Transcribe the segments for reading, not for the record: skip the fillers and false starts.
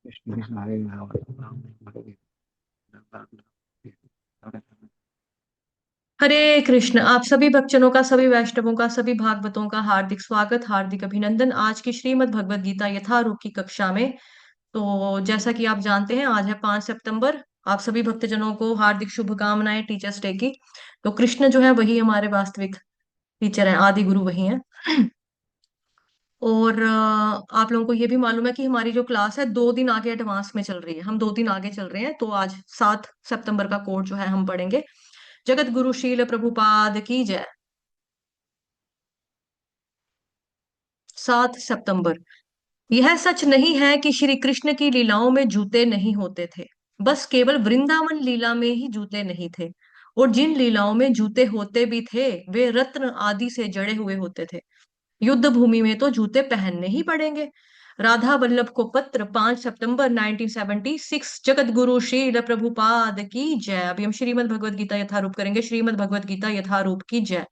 कृष्ण कृष्ण हरे राम राम हरे हरे। हरे कृष्ण। आप सभी भक्तजनों का, सभी वैष्णवों का, सभी भागवतों का हार्दिक स्वागत, हार्दिक अभिनंदन आज की श्रीमद् भगवद गीता यथारूप की कक्षा में। तो जैसा कि आप जानते हैं, आज है 5 सितंबर। आप सभी भक्तजनों को हार्दिक शुभकामनाएं टीचर्स डे की। तो कृष्ण जो है वही हमारे वास्तविक टीचर हैं, आदि गुरु वही हैं। और आप लोगों को ये भी मालूम है कि हमारी जो क्लास है 2 दिन आगे एडवांस में चल रही है। हम 2 दिन आगे चल रहे हैं। तो आज 7 सितंबर का कोड जो है हम पढ़ेंगे। जगत गुरु शील प्रभुपाद की जय। 7 सितंबर। यह सच नहीं है कि श्री कृष्ण की लीलाओं में जूते नहीं होते थे। बस केवल वृंदावन लीला में ही जूते नहीं थे। और जिन लीलाओं में जूते होते भी थे वे रत्न आदि से जड़े हुए होते थे। युद्ध भूमि में तो जूते पहनने ही पड़ेंगे। राधा वल्लभ को पत्र 5 सितंबर 1976। जगत गुरु श्रील प्रभुपाद की जय। अभी हम श्रीमद् भगवद गीता यथारूप करेंगे। श्रीमद् भगवद गीता यथारूप की जय।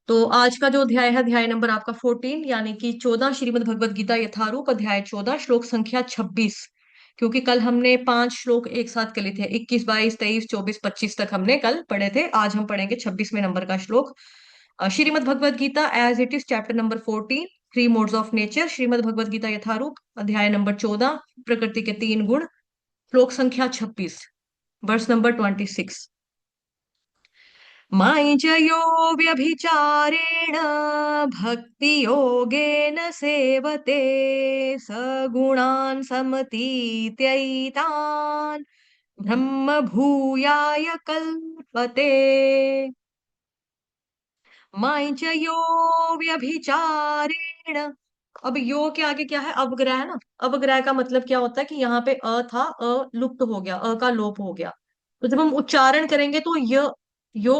तो आज का जो अध्याय है, अध्याय नंबर आपका 14, यानी कि 14, श्रीमद् भगवद गीता यथारूप अध्याय 14, श्लोक संख्या 26। क्योंकि कल हमने 5 श्लोक एक साथ कर लिए थे, 21, 22, 23, 24, 25 तक हमने कल पढ़े थे। आज हम पढ़ेंगे 26वें नंबर का श्लोक। Shrimad Bhagavad Gita as it is, chapter number 14, three modes of nature. Shrimad Bhagavad Gita Yatharup अध्याय नंबर 14, प्रकृति के 3 गुण। श्लोक संख्या 26, वर्स नंबर 26। मायि च यो व्यभिचारेण भक्ति योगेन सेवते सगुणान् समतीत्यैतान् ब्रह्म भूयाय कल्पते। मायि च यो व्यभिचारेण। अब यो के आगे क्या है? अवग्रह है ना। अवग्रह का मतलब क्या होता है कि यहाँ पे अ था, अ लुप्त हो गया, अ का लोप हो गया। तो जब हम उच्चारण करेंगे तो यो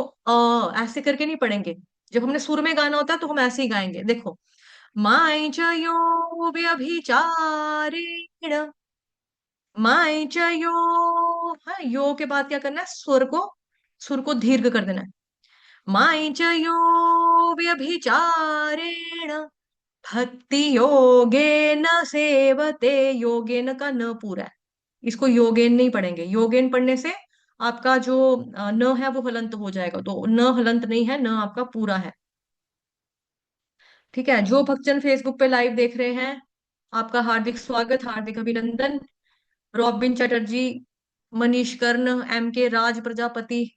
ऐसे करके नहीं पढ़ेंगे। जब हमने सुर में गाना होता है तो हम ऐसे ही गाएंगे। देखो, माई च यो व्यभिचारेण। माई च यो। हाँ, यो के बाद क्या करना है? सुर को दीर्घ कर देना है। माई च यो व्यभिचारेण भक्ति योगेन सेवते। योगेन का न पूरा है। इसको योगेन नहीं पढ़ेंगे। योगेन पढ़ने से आपका जो न है वो हलंत हो जाएगा। तो न हलंत नहीं है, न आपका पूरा है। ठीक है। जो भक्तजन फेसबुक पे लाइव देख रहे हैं, आपका हार्दिक स्वागत, हार्दिक अभिनंदन। रॉबिन चटर्जी, मनीष कर्ण, एम के राज प्रजापति,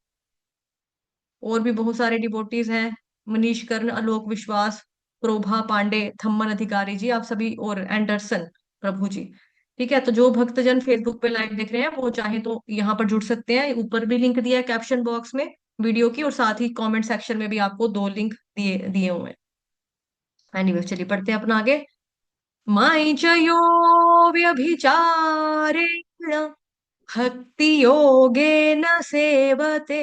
और भी बहुत सारे डिवोटीज हैं। मनीष कर्ण, आलोक विश्वास, प्रोभा पांडे, थम्मन अधिकारी जी, आप सभी, और एंडरसन प्रभु जी। ठीक है। तो जो भक्तजन फेसबुक पे लाइव देख रहे हैं वो चाहे तो यहाँ पर जुड़ सकते हैं। ऊपर भी लिंक दिया है कैप्शन बॉक्स में वीडियो की, और साथ ही कमेंट सेक्शन में भी आपको 2 लिंक दिए दिए हुए हैं। एनीवे, चलिए पढ़ते हैं अपना आगे। माई च यो व्यभिचारेण भक्ति योगेन सेवते।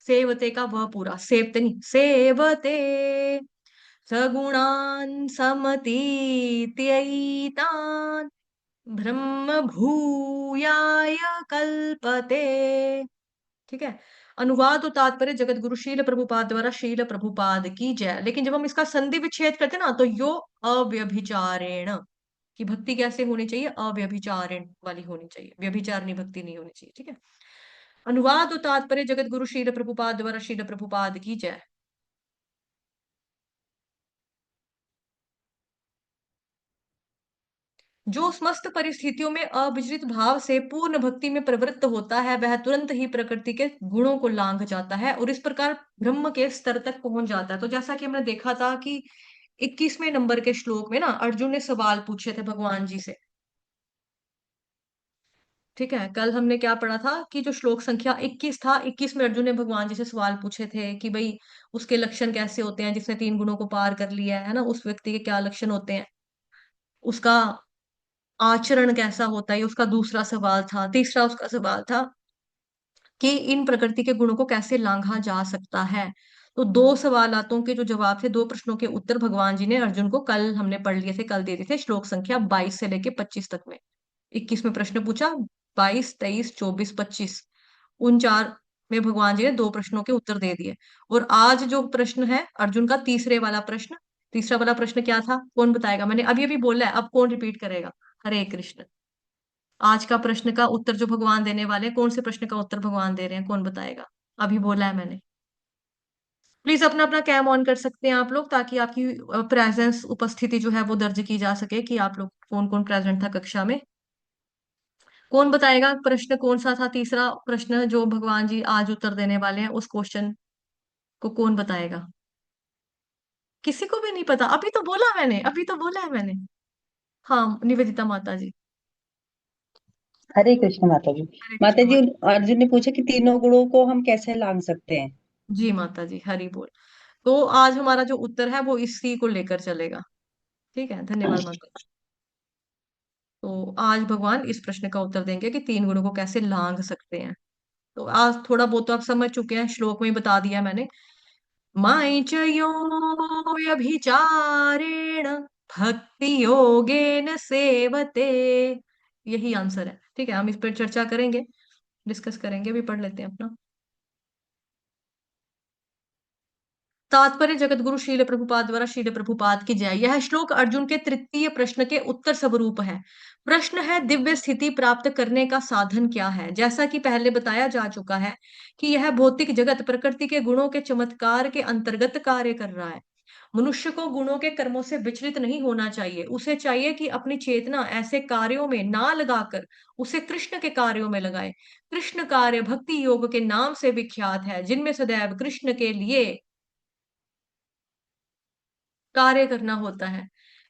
सेवते का वह पूरा, सेवते नहीं, सेवते सगुणान् समतीत्यैतान् ब्रह्म भूयाय कल्पते। ठीक है। अनुवाद और तात्पर्य जगत गुरु शील प्रभुपाद द्वारा शील प्रभुपाद की जय। लेकिन जब हम इसका संधि विच्छेद करते हैं ना, तो यो अव्यभिचारेण की भक्ति कैसे होनी चाहिए? अव्यभिचारेण वाली होनी चाहिए, व्यभिचारिणी भक्ति नहीं होनी चाहिए। ठीक है। अनुवाद और तात्पर्य जगत गुरु शील प्रभुपाद द्वारा शील प्रभुपाद की जय। जो समस्त परिस्थितियों में अविचलित भाव से पूर्ण भक्ति में प्रवृत्त होता है वह तुरंत ही प्रकृति के गुणों को लांघ जाता है और इस प्रकार ब्रह्म के स्तर तक पहुंच जाता है। तो जैसा कि हमने देखा था कि 21वें नंबर के श्लोक में ना अर्जुन ने सवाल पूछे थे भगवान जी से। ठीक है। कल हमने क्या पढ़ा था कि जो श्लोक संख्या 21 था, 21 में अर्जुन ने भगवान जी से सवाल पूछे थे कि भाई उसके लक्षण कैसे होते हैं, जिसने 3 गुणों को पार कर लिया है ना, उस व्यक्ति के क्या लक्षण होते हैं, उसका आचरण कैसा होता है। ये उसका दूसरा सवाल था। तीसरा उसका सवाल था कि इन प्रकृति के गुणों को कैसे लांघा जा सकता है। तो 2 सवालातों के जो जवाब थे, 2 प्रश्नों के उत्तर भगवान जी ने अर्जुन को कल हमने पढ़ लिए थे, कल दे दिए थे श्लोक संख्या 22 से लेके 25 तक में। 21 में प्रश्न पूछा, 22, 23, 24, 25, उन चार में भगवान जी ने 2 प्रश्नों के उत्तर दे दिए। और आज जो प्रश्न है अर्जुन का, तीसरे वाला प्रश्न, तीसरा वाला प्रश्न क्या था, कौन बताएगा? मैंने अभी अभी बोला है, अब कौन रिपीट करेगा? हरे कृष्ण। आज का प्रश्न का उत्तर जो भगवान देने वाले हैं, कौन से प्रश्न का उत्तर भगवान दे रहे हैं, कौन बताएगा? अभी बोला है मैंने। प्लीज अपना अपना कैम ऑन कर सकते हैं आप लोग, ताकि आपकी प्रेजेंस, उपस्थिति जो है वो दर्ज की जा सके कि आप लोग कौन कौन प्रेजेंट था कक्षा में। कौन बताएगा प्रश्न कौन सा था? तीसरा प्रश्न जो भगवान जी आज उत्तर देने वाले हैं, उस क्वेश्चन को कौन बताएगा? किसी को भी नहीं पता? अभी तो बोला मैंने, अभी तो बोला है मैंने। हाँ, निवेदिता माता जी। हरे कृष्ण माता जी। हरे माता कृष्ण जी, माता। अर्जुन ने पूछा कि तीनों गुणों को हम कैसे लांग सकते हैं। जी माता जी, हरि बोल। तो आज हमारा जो उत्तर है वो इसी को लेकर चलेगा। ठीक है, धन्यवाद माता जी। तो आज भगवान इस प्रश्न का उत्तर देंगे कि तीन गुणों को कैसे लांग सकते हैं। तो आज थोड़ा बहुत तो आप समझ चुके हैं, श्लोक में ही बता दिया मैंने। माई च यो व्यभिचारेण भक्ति योगेन सेवते। यही आंसर है। ठीक है, हम इस पर चर्चा करेंगे, डिस्कस करेंगे। भी पढ़ लेते हैं अपना तात्पर्य। जगत गुरु श्रील प्रभुपाद द्वारा श्रील प्रभुपाद की जय। यह श्लोक अर्जुन के तृतीय प्रश्न के उत्तर स्वरूप है। प्रश्न है, दिव्य स्थिति प्राप्त करने का साधन क्या है? जैसा कि पहले बताया जा चुका है कि यह भौतिक जगत प्रकृति के गुणों के चमत्कार के अंतर्गत कार्य कर रहा है। मनुष्य को गुणों के कर्मों से विचलित नहीं होना चाहिए। उसे चाहिए कि अपनी चेतना ऐसे कार्यों में ना लगाकर उसे कृष्ण के कार्यों में लगाए। कृष्ण कार्य भक्ति योग के नाम से विख्यात है, जिनमें सदैव कृष्ण के लिए कार्य करना होता है।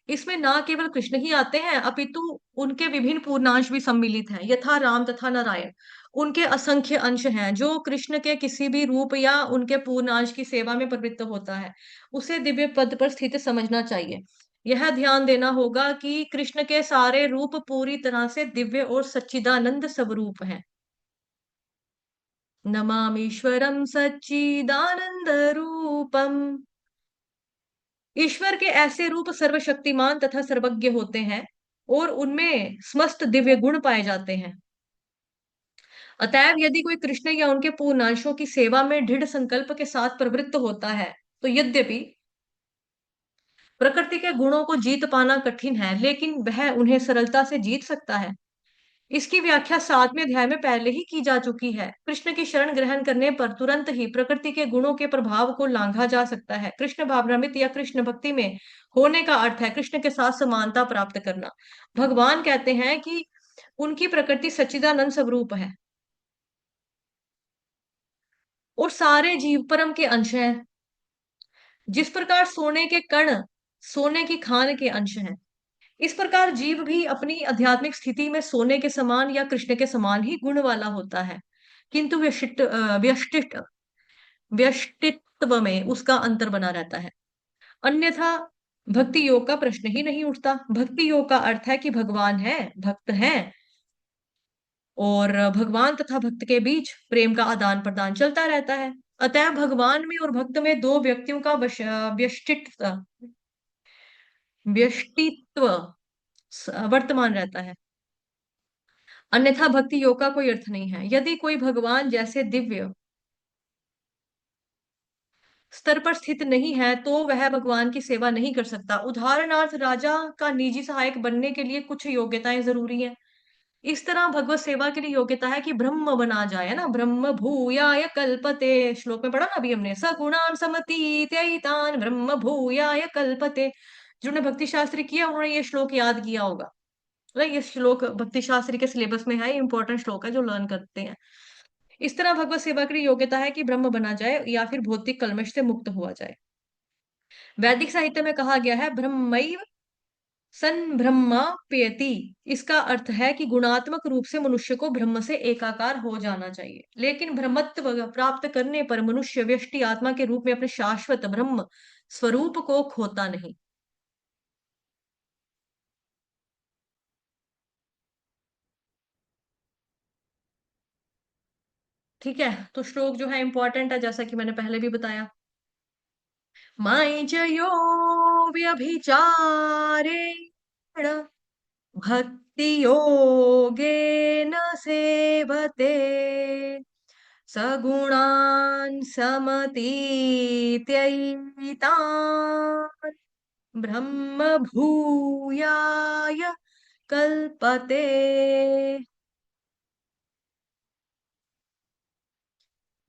इसमें ना केवल कृष्ण ही आते हैं, अपितु उनके विभिन्न पूर्णांश भी सम्मिलित हैं, यथा राम तथा नारायण। उनके असंख्य अंश हैं। जो कृष्ण के किसी भी रूप या उनके पूर्णांश की सेवा में प्रवृत्त होता है, उसे दिव्य पद पर स्थित समझना चाहिए। यह ध्यान देना होगा कि कृष्ण के सारे रूप पूरी तरह से दिव्य और सच्चिदानंद स्वरूप हैं। नमामीश्वरम सच्चिदानंद रूपम। ईश्वर के ऐसे रूप सर्वशक्तिमान तथा सर्वज्ञ होते हैं और उनमें समस्त दिव्य गुण पाए जाते हैं। अतएव यदि कोई कृष्ण या उनके पूर्णांशों की सेवा में दृढ़ संकल्प के साथ प्रवृत्त होता है, तो यद्यपि प्रकृति के गुणों को जीत पाना कठिन है, लेकिन वह उन्हें सरलता से जीत सकता है। इसकी व्याख्या 7वें अध्याय में पहले ही की जा चुकी है। कृष्ण की शरण ग्रहण करने पर तुरंत ही प्रकृति के गुणों के प्रभाव को लांघा जा सकता है। कृष्ण भावनामृत या कृष्ण भक्ति में होने का अर्थ है कृष्ण के साथ समानता प्राप्त करना। भगवान कहते हैं कि उनकी प्रकृति सच्चिदानंद स्वरूप है और सारे जीव परम के अंश हैं। जिस प्रकार सोने के कण सोने की खान के अंश हैं, इस प्रकार जीव भी अपनी आध्यात्मिक स्थिति में सोने के समान या कृष्ण के समान ही गुण वाला होता है, किंतु व्यष्टित्व में उसका अंतर बना रहता है। अन्यथा भक्ति योग का प्रश्न ही नहीं उठता। भक्ति योग का अर्थ है कि भगवान है, भक्त है, और भगवान तथा भक्त के बीच प्रेम का आदान प्रदान चलता रहता है। अतः भगवान में और भक्त में दो व्यक्तियों का व्यष्टित्व वर्तमान रहता है। अन्यथा भक्ति योग का कोई अर्थ नहीं है। यदि कोई भगवान जैसे दिव्य स्तर पर स्थित नहीं है, तो वह भगवान की सेवा नहीं कर सकता। उदाहरणार्थ, राजा का निजी सहायक बनने के लिए कुछ योग्यताएं जरूरी हैं। इस तरह भगवत सेवा के लिए योग्यता है कि ब्रह्म बना जाए, है ना। ब्रह्म भूयाय कल्पते, श्लोक में पढ़ा ना अभी हमने, सगुणान समतीत्यैतान ब्रह्म भूयाय कल्पते। जिन्होंने भक्ति शास्त्र किया उन्होंने ये श्लोक याद किया होगा। मतलब ये श्लोक भक्ति शास्त्र के सिलेबस में है, इंपॉर्टेंट श्लोक है जो लर्न करते हैं। इस तरह भगवत सेवा की योग्यता है कि ब्रह्म बना जाए या फिर भौतिक कल्मश से मुक्त हुआ जाए। वैदिक साहित्य में कहा गया है ब्रह्मैव सन ब्रह्माप्यति। इसका अर्थ है कि गुणात्मक रूप से मनुष्य को ब्रह्म से एकाकार हो जाना चाहिए, लेकिन ब्रह्मत्व प्राप्त करने पर मनुष्य व्यष्टि आत्मा के रूप में अपने शाश्वत ब्रह्म स्वरूप को खोता नहीं। ठीक है, तो श्लोक जो है इंपॉर्टेंट है, जैसा कि मैंने पहले भी बताया। माई च यो व्यभिचारेण भक्ति योगेन सेवते सगुणान् समतीत्यैतान् ब्रह्म भूयाय कल्पते।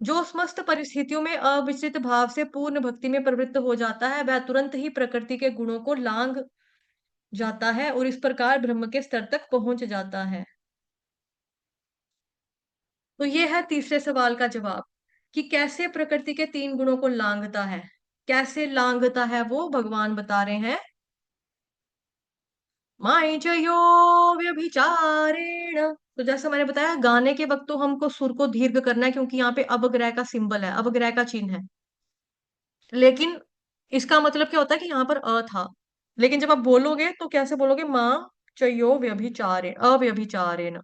जो समस्त परिस्थितियों में अविचलित भाव से पूर्ण भक्ति में प्रवृत्त हो जाता है वह तुरंत ही प्रकृति के गुणों को लांघ जाता है और इस प्रकार ब्रह्म के स्तर तक पहुंच जाता है। तो ये है तीसरे सवाल का जवाब कि कैसे प्रकृति के तीन गुणों को लांघता है। कैसे लांघता है वो भगवान बता रहे हैं। माई च यो व्यभिचारेण। तो जैसा मैंने बताया गाने के वक्त तो हमको सुर को दीर्घ करना है क्योंकि यहाँ पे अवग्रह का सिंबल है, अवग्रह का चिन्ह है। लेकिन इसका मतलब क्या होता है कि यहाँ पर अ था, लेकिन जब आप बोलोगे तो कैसे बोलोगे, माँ चयो व्यभिचारेण, अव्यभिचारेण।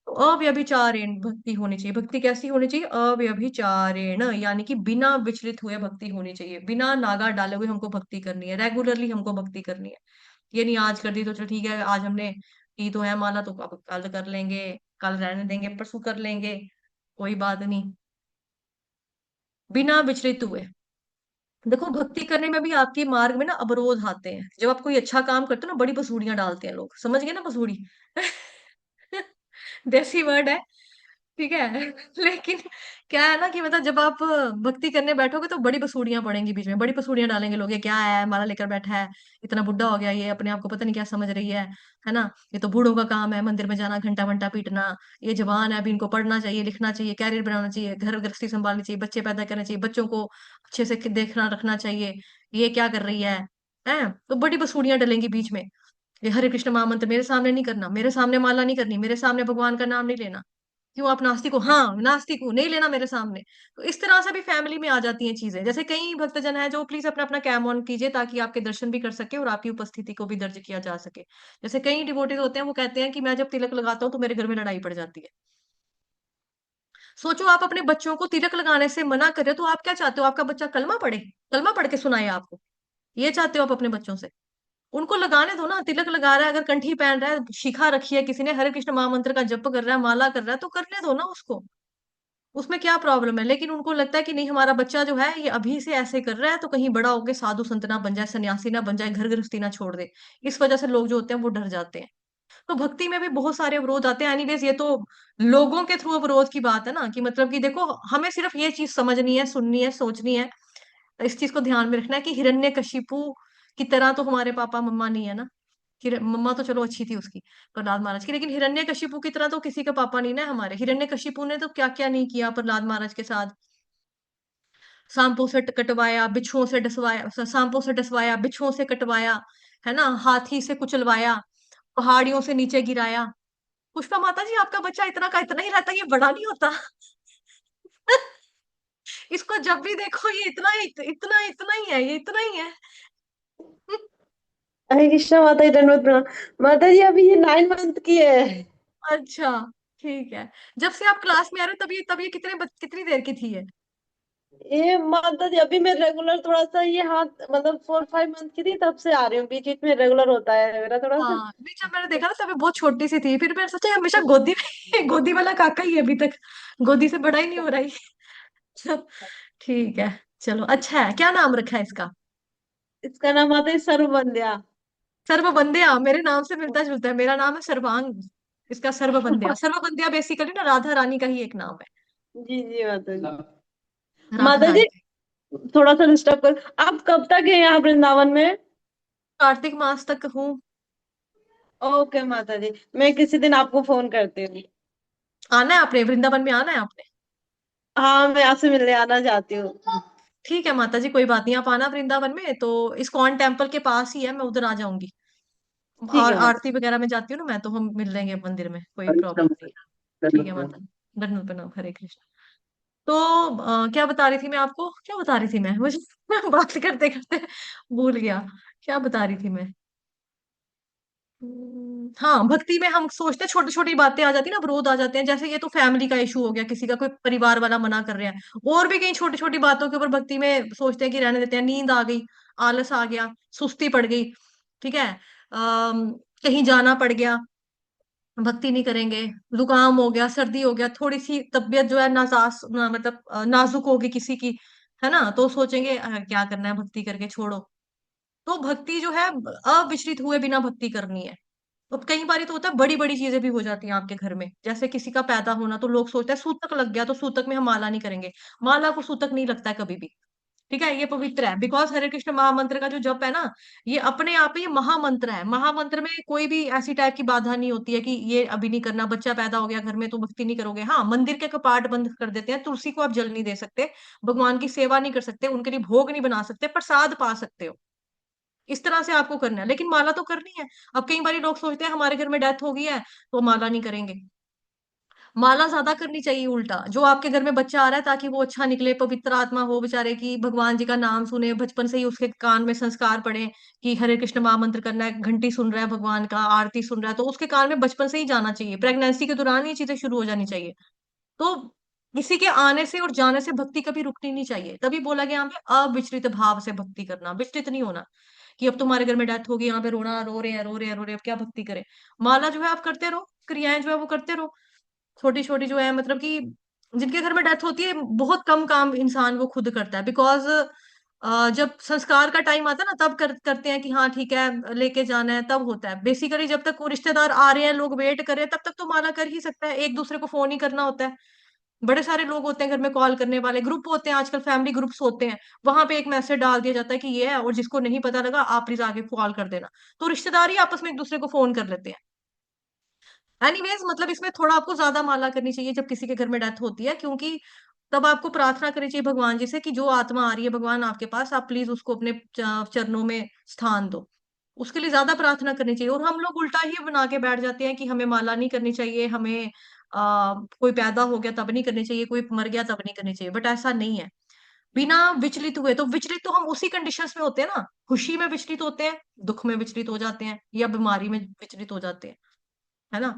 तो अव्यभिचारेण भक्ति होनी चाहिए। भक्ति कैसी होनी चाहिए, अव्यभिचारेण, यानी कि बिना विचलित हुए भक्ति होनी चाहिए, बिना नागा डाले हुए हमको भक्ति करनी है, रेगुलरली हमको भक्ति करनी है। ये नहीं आज कर दी तो चलो ठीक है, आज हमने की तो है माला तो अब कल कर लेंगे, कल रहने देंगे, परसों कर लेंगे, कोई बात नहीं, बिना विचलित हुए। देखो भक्ति करने में भी आपके मार्ग में ना अवरोध आते हैं। जब आप कोई अच्छा काम करते हो ना, बड़ी बसूड़ियां डालते हैं लोग, समझ गए ना बसूड़ी। देसी वर्ड है, ठीक है। लेकिन क्या है ना कि मतलब जब आप भक्ति करने बैठोगे तो बड़ी बसूड़ियां पड़ेंगी बीच में, बड़ी बसूड़ियां डालेंगे लोग, ये क्या है माला लेकर बैठा है, इतना बुढ़ा हो गया, ये अपने आप को पता नहीं क्या समझ रही है ना, ये तो बूढ़ों का काम है मंदिर में जाना, घंटा घंटा पीटना, ये जवान है अभी, इनको पढ़ना चाहिए, लिखना चाहिए, कैरियर बनाना चाहिए, घर गृहस्थी संभालनी चाहिए, बच्चे पैदा करने चाहिए, बच्चों को अच्छे से देखना रखना चाहिए, ये क्या कर रही है। तो बड़ी बसूड़ियां डलेंगी बीच में। ये हरे कृष्ण महामंत्र मेरे सामने नहीं करना, मेरे सामने माला नहीं करनी, मेरे सामने भगवान का नाम नहीं लेना, क्यों आप नास्तिक हो, हाँ नास्तिक हूँ, नहीं लेना मेरे सामने। तो इस तरह से भी फैमिली में आ जाती हैं चीजें। जैसे कई भक्तजन है जो, प्लीज अपना अपना कैम ऑन कीजिए ताकि आपके दर्शन भी कर सके और आपकी उपस्थिति को भी दर्ज किया जा सके। जैसे कई डिवोटीज होते हैं वो कहते हैं कि मैं जब तिलक लगाता हूँ तो मेरे घर में लड़ाई पड़ जाती है। सोचो आप अपने बच्चों को तिलक लगाने से मना कर रहे हो तो आप क्या चाहते हो, आपका बच्चा कलमा पढ़े, कलमा पढ़ के सुनाए आपको, ये चाहते हो आप अपने बच्चों से। उनको लगाने दो ना, तिलक लगा रहा है, अगर कंठी पहन रहा है, शिखा रखी है किसी ने, हरे कृष्ण महामंत्र का जप कर रहा है, माला कर रहा है, तो करने दो ना उसको, उसमें क्या प्रॉब्लम है। लेकिन उनको लगता है कि नहीं हमारा बच्चा जो है ये अभी से ऐसे कर रहा है तो कहीं बड़ा होके साधु संत ना बन जाए, सन्यासी ना बन जाए, घर गृहस्थी ना छोड़ दे। इस वजह से लोग जो होते हैं वो डर जाते हैं। तो भक्ति में भी बहुत सारे अवरोध आते हैं। एनीवेज ये तो लोगों के थ्रू अवरोध की बात है ना, कि मतलब कि देखो हमें सिर्फ ये चीज समझनी है, सुननी है, सोचनी है, इस चीज को ध्यान में रखना है कि हिरण्यकशिपु की तरह तो हमारे पापा मम्मा नहीं है ना। मम्मा तो चलो अच्छी थी उसकी, प्रहलाद महाराज की, लेकिन हिरण्यकशिपु की तरह तो किसी का पापा नहीं ना है हमारे। हिरण्यकशिपु ने तो क्या क्या नहीं किया प्रहलाद महाराज के साथ। सांपों से कटवाया, बिच्छुओं से डसवाया, सांपों से डसवाया, बिच्छुओं से कटवाया, है ना, हाथी से कुचलवाया, पहाड़ियों से नीचे गिराया। पुष्पा माता जी आपका बच्चा इतना का इतना ही रहता, ये बड़ा नहीं होता। इसको जब भी देखो ये इतना ही इतना इतना ही है, ये इतना ही है। हरे कृष्णा माता जी दंडवत प्रणाम। माता जी अभी ये 9 मंथ की है। अच्छा ठीक है। जब से आप क्लास में आ रहे हो तब ये कितनी देर की थी ये। ये माता जी अभी मैं रेगुलर थोड़ा सा ये हाथ मतलब 4-5 मंथ की थी तब से आ रही हूँ, बीच बीच में रेगुलर होता है मेरा थोड़ा सा। हाँ नहीं, जब मैंने देखा ना तब ये बहुत छोटी सी थी, फिर मैंने सोचा ये हमेशा गोदी में गोदी वाला काका ही है अभी तक, गोदी से बड़ा ही नहीं हो रहा है। ठीक है, चलो अच्छा है। क्या नाम रखा है इसका। इसका नाम माता जी सर्ववंद्या। सर्वबंध्या, मेरे नाम से मिलता जुलता है, मेरा नाम है सर्वांग, इसका सर्वबंध्या। सर्वबंध्या बेसिकली ना राधा रानी का ही एक नाम जी जी माता जी। है, राधा माता जी रानी। थोड़ा सा डिस्टर्ब कर, आप कब तक है यहाँ वृंदावन में? कार्तिक मास तक हूँ। ओके माता जी, मैं किसी दिन आपको फोन करती हूँ। आना है आपने, वृंदावन में आना है आपने। हाँ मैं आपसे मिलने आना चाहती हूँ। ठीक है माता जी, कोई बात नहीं, आप आना वृंदावन में, तो इस्कॉन टेम्पल के पास ही है, मैं उधर आ जाऊंगी। ठीक और है माता। आरती वगैरह में जाती हूँ ना मैं, तो हम मिल लेंगे मंदिर में, कोई प्रॉब्लम नहीं है। ठीक है माता, दंडवत प्रणाम, हरे कृष्ण। तो क्या बता रही थी मैं आपको, क्या बता रही थी मैं, मुझे बात करते करते भूल गया। क्या बता रही थी मैं। हाँ भक्ति में हम सोचते हैं छोटी छोटी बातें आ जाती है ना, विरोध आ जाते हैं। जैसे ये तो फैमिली का इशू हो गया, किसी का कोई परिवार वाला मना कर रहे हैं, और भी कई छोटी छोटी बातों के ऊपर भक्ति में सोचते हैं कि रहने देते हैं, नींद आ गई, आलस आ गया, सुस्ती पड़ गई, ठीक है, कहीं जाना पड़ गया, भक्ति नहीं करेंगे, जुकाम हो गया, सर्दी हो गया, थोड़ी सी तबीयत जो है मतलब नाजुक होगी किसी की, है ना, तो सोचेंगे क्या करना है भक्ति करके छोड़ो, तो भक्ति जो है अविचलित हुए बिना भक्ति करनी है। तो कई बार तो होता है बड़ी बड़ी चीजें भी हो जाती हैं आपके घर में, जैसे किसी का पैदा होना, तो लोग सोचते हैं सूतक लग गया तो सूतक में हम माला नहीं करेंगे। माला को सूतक नहीं लगता है कभी भी। ठीक है, ये पवित्र है, बिकॉज हरे कृष्ण महामंत्र का जो जप है ना, ये अपने आप ही ये महामंत्र है। महामंत्र में कोई भी ऐसी टाइप की बाधा नहीं होती है कि ये अभी नहीं करना, बच्चा पैदा हो गया घर में तो भक्ति नहीं करोगे। हाँ, मंदिर के कपाट बंद कर देते हैं, तुलसी को आप जल नहीं दे सकते, भगवान की सेवा नहीं कर सकते, उनके लिए भोग नहीं बना सकते, प्रसाद पा सकते हो। इस तरह से आपको करना है, लेकिन माला तो करनी है। अब कई बार लोग सोचते हैं हमारे घर में डेथ हो गई है तो माला नहीं करेंगे। माला ज्यादा करनी चाहिए उल्टा, जो आपके घर में बच्चा आ रहा है ताकि वो अच्छा निकले, पवित्र आत्मा हो बेचारे की, भगवान जी का नाम सुने, बचपन से ही उसके कान में संस्कार पड़े कि हरे कृष्ण महामंत्र करना है, घंटी सुन रहा है भगवान का, आरती सुन रहा है, तो उसके कान में बचपन से ही जाना चाहिए, प्रेगनेंसी के दौरान ये चीजें शुरू हो जानी चाहिए। तो किसी के आने से और जाने से भक्ति कभी रुकनी नहीं चाहिए। तभी बोला गया यहाँ पे अविचलित भाव से भक्ति करना, विचलित नहीं होना कि अब तुम्हारे घर में डेथ होगी, यहाँ पे रोना, रो रहे हैं रो रहे हैं रो रहे हैं, अब क्या भक्ति करें। माला जो है आप करते रहो, क्रियाएं जो है वो करते रहो, छोटी छोटी जो है, मतलब कि जिनके घर में डेथ होती है बहुत कम काम इंसान वो खुद करता है, बिकॉज जब संस्कार का टाइम आता है ना तब करते हैं कि हाँ ठीक है लेके जाना है, तब होता है। बेसिकली जब तक वो रिश्तेदार आ रहे हैं, लोग वेट कर रहे हैं, तब तक तो माला कर ही सकता है, एक दूसरे को फोन ही करना होता है। बड़े सारे लोग होते हैं घर में, कॉल करने वाले ग्रुप होते हैं, आजकल फैमिली ग्रुप्स होते हैं, वहां पे एक मैसेज डाल दिया जाता है कि ये है, और जिसको नहीं पता लगा आप प्लीज आगे कॉल कर देना। तो रिश्तेदार ही आपस में एक दूसरे को फोन कर लेते हैं। एनीवेज, मतलब इसमें थोड़ा आपको ज्यादा माला करनी चाहिए जब किसी के घर में डेथ होती है, क्योंकि तब आपको प्रार्थना करनी चाहिए भगवान जी से कि जो आत्मा आ रही है भगवान आपके पास, आप प्लीज उसको अपने चरणों में स्थान दो। उसके लिए ज्यादा प्रार्थना करनी चाहिए। और हम लोग उल्टा ही बना के बैठ जाते हैं कि हमें माला नहीं करनी चाहिए, हमें कोई पैदा हो गया तब नहीं करनी चाहिए, कोई मर गया तब नहीं करनी चाहिए, बट ऐसा नहीं है। बिना विचलित हुए, तो विचलित तो हम उसी कंडीशंस में होते हैं ना, खुशी में विचलित होते हैं, दुख में विचलित हो जाते हैं, या बीमारी में विचलित हो जाते हैं, है ना।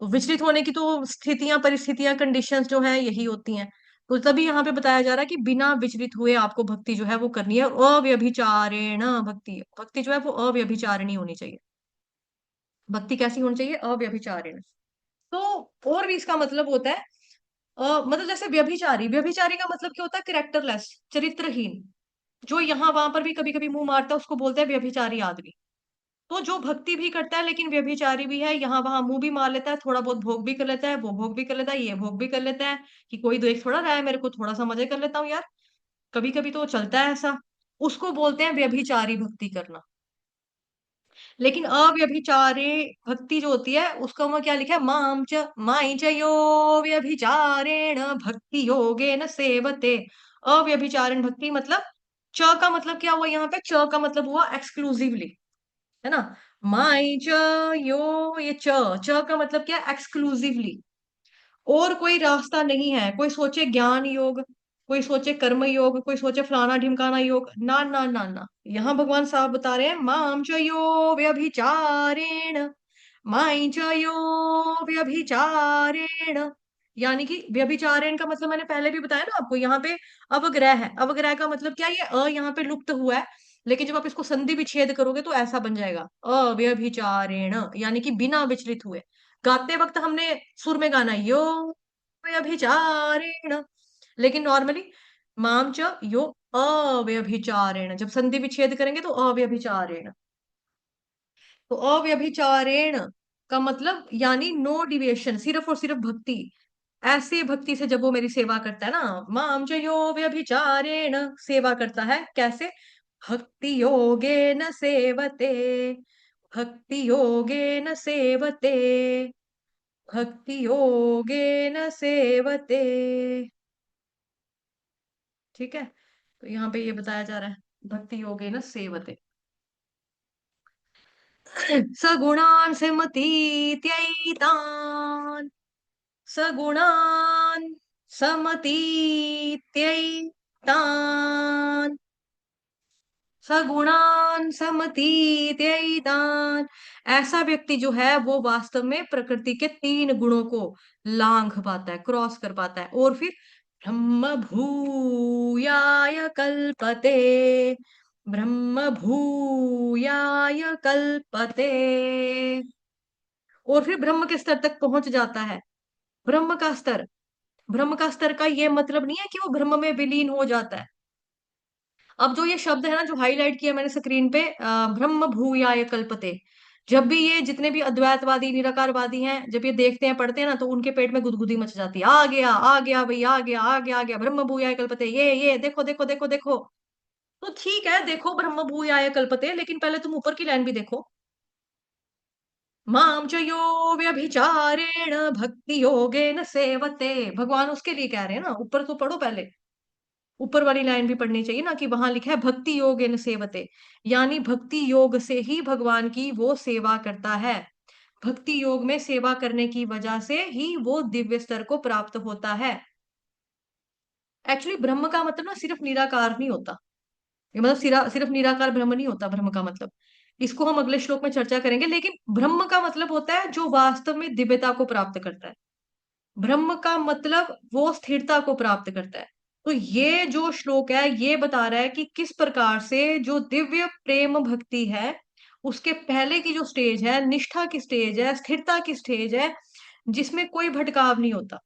तो विचलित होने की तो स्थितियां, परिस्थितियां, कंडीशंस जो है यही होती हैं। तो तभी यहाँ पे बताया जा रहा है कि बिना विचलित हुए आपको भक्ति जो है वो करनी है, अव्यभिचारेण भक्ति। भक्ति जो है वो अव्यभिचारिणी होनी चाहिए। भक्ति कैसी होनी चाहिए? अव्यभिचारिणी। तो और भी इसका मतलब होता है मतलब जैसे व्यभिचारी, व्यभिचारी का मतलब क्या होता है? कैरेक्टरलेस, चरित्रहीन, जो यहाँ वहां पर भी कभी कभी मुंह मारता है उसको बोलते हैं व्यभिचारी आदमी। तो जो भक्ति भी करता है लेकिन व्यभिचारी भी है, यहाँ वहां मुंह भी मार लेता है, थोड़ा बहुत भोग भी कर लेता है, वो भोग भी कर लेता है, ये भोग भी कर लेता है, कि कोई देख थोड़ा रहा है मेरे को, थोड़ा सा मजे कर लेता हूँ यार, कभी कभी तो चलता है ऐसा। उसको बोलते हैं व्यभिचारी भक्ति करना। लेकिन अव्यभिचारे भक्ति जो होती है उसका वहां क्या लिखा है? माम च माई च यो व्यभिचारेण भक्ति योगेन सेवते। अव्यभिचारण भक्ति मतलब, च का मतलब क्या हुआ यहाँ पे? च का मतलब हुआ एक्सक्लूसिवली, है ना। माई च यो, ये च का मतलब क्या? एक्सक्लूसिवली। और कोई रास्ता नहीं है, कोई सोचे ज्ञान योग, कोई सोचे कर्म योग, कोई सोचे फलाना ढिमकाना योग, ना ना ना ना। यहाँ भगवान साहब बता रहे हैं माम च यो व्यभिचारेण, माई च यो व्यभिचारेण। यानी कि व्यभिचारेण का मतलब मैंने पहले भी बताया ना आपको, यहाँ पे अवग्रह है। अवग्रह का मतलब क्या? ये यहाँ पे लुप्त हुआ है, लेकिन जब आप इसको संधि विच्छेद करोगे तो ऐसा बन जाएगा अव्यभिचारेण, यानी कि बिना विचलित हुए। गाते वक्त हमने सुर में गाना यो व्यभिचारेण, लेकिन नॉर्मली माम च यो अव्यभिचारेण, जब संधि विच्छेद करेंगे तो अव्यभिचारेण। तो अव्यभिचारेण का मतलब यानी नो डिविएशन, सिर्फ और सिर्फ भक्ति। ऐसे भक्ति से जब वो मेरी सेवा करता है ना, माम च यो व्यभिचारेण, सेवा करता है कैसे? भक्ति योगेन सेवते, भक्ति योगेन सेवते, भक्ति योगेन सेवते। ठीक है, तो यहाँ पे ये बताया जा रहा है भक्ति योगेन सेवते। सगुणान् समतीत्यैतान्, सगुणान् समतीत्यैतान्, सगुणान् समतीत्यैतान्। ऐसा व्यक्ति जो है वो वास्तव में प्रकृति के तीन गुणों को लांघ पाता है, क्रॉस कर पाता है। और फिर ब्रह्म भूयाय कल्पते, ब्रह्म भूयाय कल्पते। और फिर ब्रह्म के स्तर तक पहुंच जाता है। ब्रह्म का स्तर, ब्रह्म का स्तर का ये मतलब नहीं है कि वो ब्रह्म में विलीन हो जाता है। अब जो ये शब्द है ना जो हाईलाइट किया मैंने स्क्रीन पे, ब्रह्म भूयाय कल्पते, जब भी ये जितने भी अद्वैतवादी निराकारवादी हैं जब ये देखते हैं पढ़ते हैं ना तो उनके पेट में गुदगुदी मच जाती है, आ गया भाई, आ गया आ गया आ गया, ब्रह्म भूयाय कल्पते, ये देखो देखो देखो देखो। तो ठीक है, देखो ब्रह्म भूयाय कल्पते, लेकिन पहले तुम ऊपर की लाइन भी देखो। माम च यो व्यभिचारेण भक्ति योगेन सेवते, भगवान उसके लिए कह रहे हैं ना, ऊपर तो पढ़ो पहले, ऊपर वाली लाइन भी पढ़नी चाहिए ना, कि वहां लिखा है भक्ति योगेन सेवते, यानी भक्ति योग से ही भगवान की वो सेवा करता है। भक्ति योग में सेवा करने की वजह से ही वो दिव्य स्तर को प्राप्त होता है। एक्चुअली ब्रह्म का मतलब ना सिर्फ निराकार नहीं होता, ये मतलब सिर्फ निराकार ब्रह्म नहीं होता ब्रह्म का मतलब, इसको हम अगले श्लोक में चर्चा करेंगे। लेकिन ब्रह्म का मतलब होता है जो वास्तव में दिव्यता को प्राप्त करता है, ब्रह्म का मतलब वो स्थिरता को प्राप्त करता है। तो ये जो श्लोक है ये बता रहा है कि किस प्रकार से जो दिव्य प्रेम भक्ति है उसके पहले की जो स्टेज है, निष्ठा की स्टेज है, स्थिरता की स्टेज है, जिसमें कोई भटकाव नहीं होता।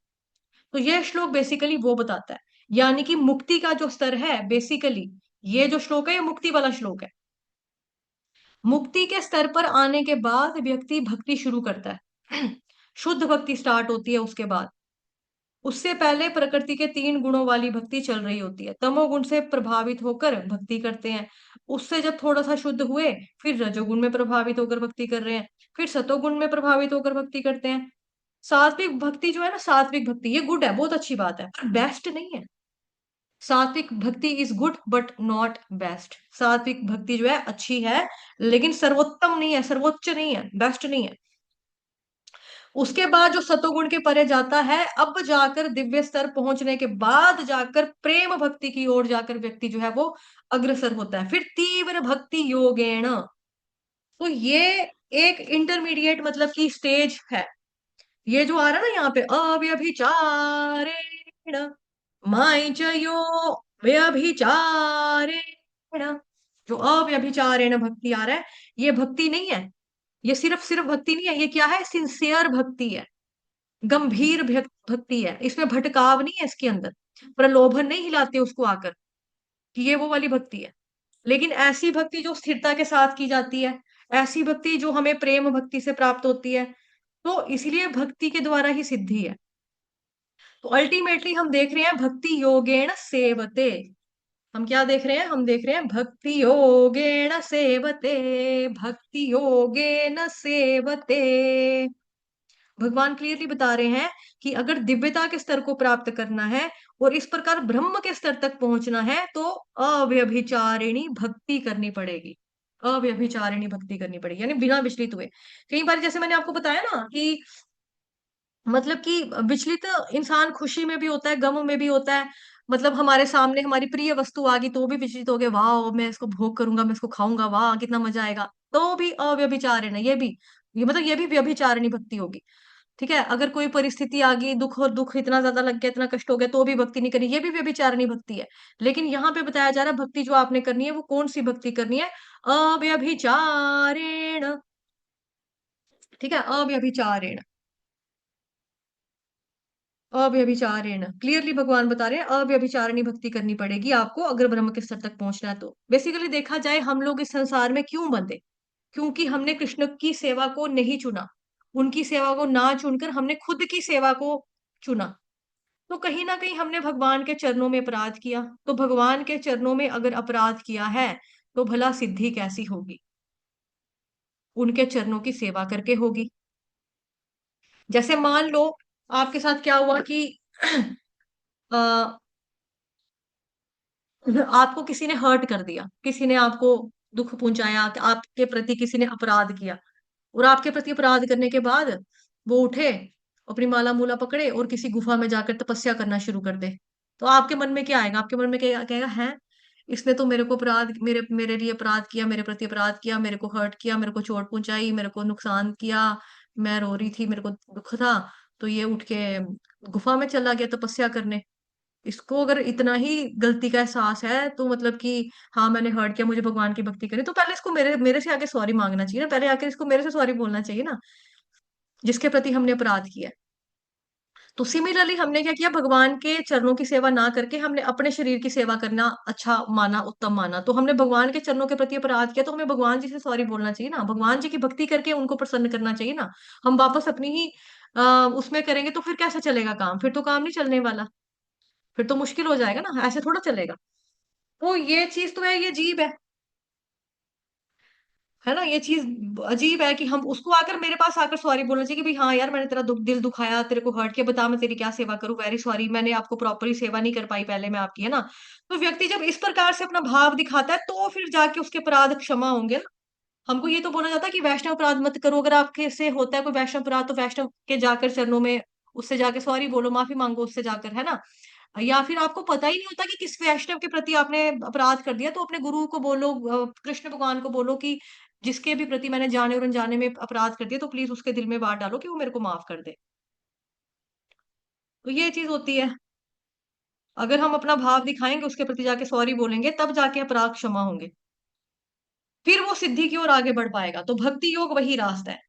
तो यह श्लोक बेसिकली वो बताता है, यानी कि मुक्ति का जो स्तर है बेसिकली, ये जो श्लोक है ये मुक्ति वाला श्लोक है। मुक्ति के स्तर पर आने के बाद व्यक्ति भक्ति शुरू करता है शुद्ध भक्ति स्टार्ट होती है उसके बाद। उससे पहले प्रकृति के 3 गुणों वाली भक्ति चल रही होती है, तमोगुण से प्रभावित होकर भक्ति करते हैं, उससे जब थोड़ा सा शुद्ध हुए फिर रजोगुण में प्रभावित होकर भक्ति कर रहे हैं, फिर सतोगुण में प्रभावित होकर भक्ति करते हैं। सात्विक भक्ति जो है ना, सात्विक भक्ति ये गुड है, बहुत अच्छी बात है, पर बेस्ट नहीं है। सात्विक भक्ति is good but not best. सात्विक भक्ति जो है अच्छी है लेकिन सर्वोत्तम नहीं है, सर्वोच्च नहीं है, बेस्ट नहीं है। उसके बाद जो सतोगुण के परे जाता है, अब जाकर दिव्य स्तर पहुंचने के बाद जाकर प्रेम भक्ति की ओर जाकर व्यक्ति जो है वो अग्रसर होता है, फिर तीव्र भक्ति योगेण। तो ये एक इंटरमीडिएट मतलब की स्टेज है। ये जो आ रहा है ना यहाँ पे, अव्यभिचारेण माई च यो व्यभिचारेण, जो अव्यभिचारेण भक्ति आ रहा है, ये भक्ति नहीं है, ये सिर्फ भक्ति नहीं है, ये क्या है, सिंसियर भक्ति है, गंभीर भक्ति है, इसमें भटकाव नहीं है इसके अंदर, प्रलोभन नहीं हिलाते उसको आकर कि ये वो वाली भक्ति है। लेकिन ऐसी भक्ति जो स्थिरता के साथ की जाती है, ऐसी भक्ति जो हमें प्रेम भक्ति से प्राप्त होती है, तो इसलिए भक्ति के द्वारा ही सिद्धि है। तो अल्टीमेटली हम देख रहे हैं भक्ति योगेण सेवते, हम क्या देख रहे हैं, हम देख रहे हैं भक्ति योगेण सेवते, भक्ति योगेन सेवते। भगवान क्लियरली बता रहे हैं कि अगर दिव्यता के स्तर को प्राप्त करना है और इस प्रकार ब्रह्म के स्तर तक पहुंचना है तो अव्यभिचारिणी भक्ति करनी पड़ेगी, अव्यभिचारिणी भक्ति करनी पड़ेगी, यानी बिना विचलित हुए। कई बार जैसे मैंने आपको बताया ना कि मतलब कि विचलित इंसान खुशी में भी होता है, गम में भी होता है। मतलब हमारे सामने हमारी प्रिय वस्तु आ गई तो भी विचलित हो गए, वाह मैं इसको भोग करूंगा, मैं इसको खाऊंगा, वाह कितना मजा आएगा, तो भी अव्यभिचारिणी, ये भी, ये मतलब ये भी व्यभिचारिणी भक्ति होगी। ठीक है, अगर कोई परिस्थिति आ गई, दुख और दुख इतना ज्यादा लग गया, इतना कष्ट हो गया, तो भी भक्ति नहीं करनी, ये भी व्यभिचारिणी भक्ति है। लेकिन यहाँ पे बताया जा रहा है भक्ति जो आपने करनी है वो कौन सी भक्ति करनी है, अव्यभिचारेण। ठीक है, अव्यभिचारेण, अव्यभिचारेण, क्लियरली भगवान बता रहे हैं अव्यभिचारिणी भक्ति करनी पड़ेगी आपको अगर ब्रह्म के स्तर तक पहुंचना है। तो बेसिकली देखा जाए हम लोग इस संसार में क्यों बंधे, क्योंकि हमने कृष्ण की सेवा को नहीं चुना, उनकी सेवा को ना चुनकर हमने खुद की सेवा को चुना। तो कहीं ना कहीं हमने भगवान के चरणों में अपराध किया, तो भगवान के चरणों में अगर अपराध किया है तो भला सिद्धि कैसी होगी, उनके चरणों की सेवा करके होगी। जैसे मान लो आपके साथ क्या हुआ कि अ, आपको किसी ने हर्ट कर दिया, किसी ने आपको दुख पहुंचाया, आपके प्रति किसी ने अपराध किया, और आपके प्रति अपराध करने के बाद वो उठे, अपनी माला मूला पकड़े और किसी गुफा में जाकर तपस्या करना शुरू कर दे। तो आपके मन में क्या आएगा, आपके मन में क्या कहेगा, है इसने तो मेरे को अपराध, मेरे मेरे लिए अपराध किया, मेरे प्रति अपराध किया, मेरे को हर्ट किया, मेरे को चोट पहुंचाई, मेरे को नुकसान किया, मैं रो रही थी, मेरे को दुख था, तो ये उठ के गुफा में चला गया तपस्या करने। इसको अगर इतना ही गलती का एहसास है तो मतलब कि हाँ मैंने हर्ट किया, मुझे भगवान की भक्ति करी, तो पहले इसको मेरे मेरे से आगे सॉरी मांगना चाहिए ना, पहले आके इसको मेरे से सॉरी बोलना चाहिए ना, जिसके प्रति हमने अपराध किया है। तो सिमिलरली हमने क्या किया, भगवान के चरणों की सेवा ना करके हमने अपने शरीर की सेवा करना अच्छा माना, उत्तम माना। तो हमने भगवान के चरणों के प्रति अपराध किया, तो हमें भगवान जी से सॉरी बोलना चाहिए ना, भगवान जी की भक्ति करके उनको प्रसन्न करना चाहिए ना। हम वापस अपनी ही उसमें करेंगे तो फिर कैसे चलेगा काम, फिर तो काम नहीं चलने वाला, फिर तो मुश्किल हो जाएगा ना, ऐसे थोड़ा चलेगा। तो ये चीज तो है, ये अजीब है ना, ये चीज अजीब है कि हम उसको आकर मेरे पास आकर सॉरी बोलना चाहिए कि भाई हाँ यार मैंने तेरा दिल दुखाया, तेरे को हर्ट किया, बता मैं तेरी क्या सेवा करूं, वेरी सॉरी, मैंने आपको प्रॉपरली सेवा नहीं कर पाई पहले मैं आपकी, है ना। तो व्यक्ति जब इस प्रकार से अपना भाव दिखाता है तो फिर जाके उसके अपराध क्षमा होंगे ना। हमको ये तो बोला जाता है कि वैष्णव अपराध मत करो, अगर आपके से होता है कोई वैष्णव अपराध तो वैष्णव के जाकर चरणों में उससे जाके सॉरी बोलो, माफी मांगो उससे जाकर, है ना। या फिर आपको पता ही नहीं होता कि किस वैष्णव के प्रति आपने अपराध कर दिया, तो अपने गुरु को बोलो, कृष्ण भगवान को बोलो कि जिसके भी प्रति मैंने जाने और अनजाने में अपराध कर दिया तो प्लीज उसके दिल में बात डालो कि वो मेरे को माफ कर दे। तो ये चीज होती है, अगर हम अपना भाव दिखाएंगे उसके प्रति जाके सॉरी बोलेंगे तब जाके अपराध क्षमा होंगे, फिर वो सिद्धि की ओर आगे बढ़ पाएगा। तो भक्ति योग वही रास्ता है।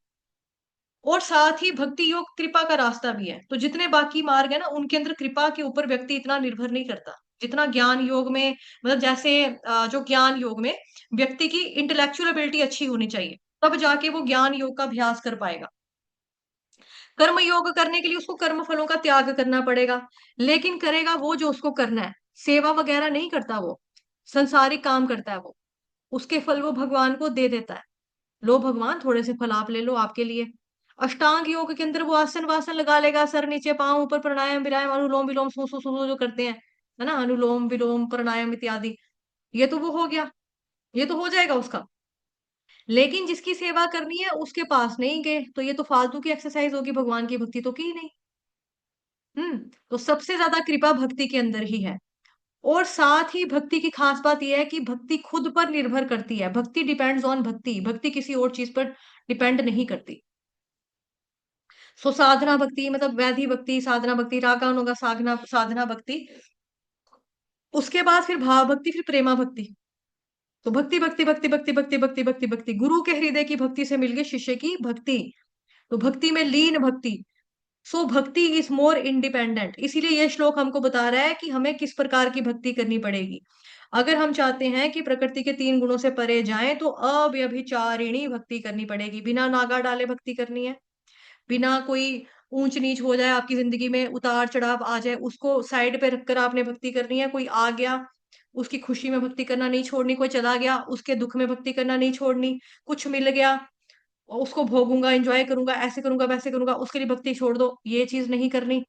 और साथ ही भक्ति योग कृपा का रास्ता भी है। तो जितने बाकी मार्ग है ना उनके अंदर कृपा के ऊपर व्यक्ति इतना निर्भर नहीं करता जितना ज्ञान योग में, मतलब जैसे जो ज्ञान योग में व्यक्ति की इंटेलेक्चुअल एबिलिटी अच्छी होनी चाहिए, तब जाके वो ज्ञान योग का अभ्यास कर पाएगा। कर्म योग करने के लिए उसको कर्म फलों का त्याग करना पड़ेगा, लेकिन करेगा वो जो उसको करना है, सेवा वगैरह नहीं करता वो, संसारिक काम करता है वो, उसके फल वो भगवान को दे देता है। लो भगवान थोड़े से फल आप ले लो आपके लिए। अष्टांग योग के अंदर वो आसन वासन लगा लेगा, सर नीचे पांव ऊपर, प्राणायाम विरायाम अनुलोम विलोम सो सो सो जो करते हैं, है ना, अनुलोम विलोम प्राणायाम इत्यादि, ये तो वो हो गया, ये तो हो जाएगा उसका। लेकिन जिसकी सेवा करनी है उसके पास नहीं गए तो ये तो फालतू की एक्सरसाइज होगी, भगवान की भक्ति तो की नहीं। तो सबसे ज्यादा कृपा भक्ति के अंदर ही है। और साथ ही भक्ति की खास बात यह है कि भक्ति खुद पर निर्भर करती है, भक्ति डिपेंड्स ऑन भक्ति, भक्ति किसी और चीज पर डिपेंड नहीं करती। सो साधना भक्ति मतलब वैधि भक्ति, साधना भक्ति, रागानुगा साधना साधना भक्ति, उसके बाद फिर भाव भक्ति, फिर प्रेमा भक्ति। तो भक्ति भक्ति भक्ति भक्ति भक्ति भक्ति भक्ति भक्ति, गुरु के हृदय की भक्ति से मिल गई शिष्य की भक्ति, तो भक्ति में लीन भक्ति। सो भक्ति इज मोर इंडिपेंडेंट। इसीलिए यह श्लोक हमको बता रहा है कि हमें किस प्रकार की भक्ति करनी पड़ेगी। अगर हम चाहते हैं कि प्रकृति के 3 गुणों से परे जाएं तो अव्यभिचारिणी भक्ति करनी पड़ेगी, बिना नागा डाले भक्ति करनी है, बिना कोई ऊंच नीच हो जाए आपकी जिंदगी में, उतार चढ़ाव आ जाए उसको साइड पे रखकर आपने भक्ति करनी है। कोई आ गया उसकी खुशी में भक्ति करना नहीं छोड़नी, कोई चला गया उसके दुख में भक्ति करना नहीं छोड़नी, कुछ मिल गया और उसको भोगूंगा एंजॉय करूंगा ऐसे करूंगा वैसे करूंगा उसके लिए भक्ति छोड़ दो, ये चीज नहीं करनी।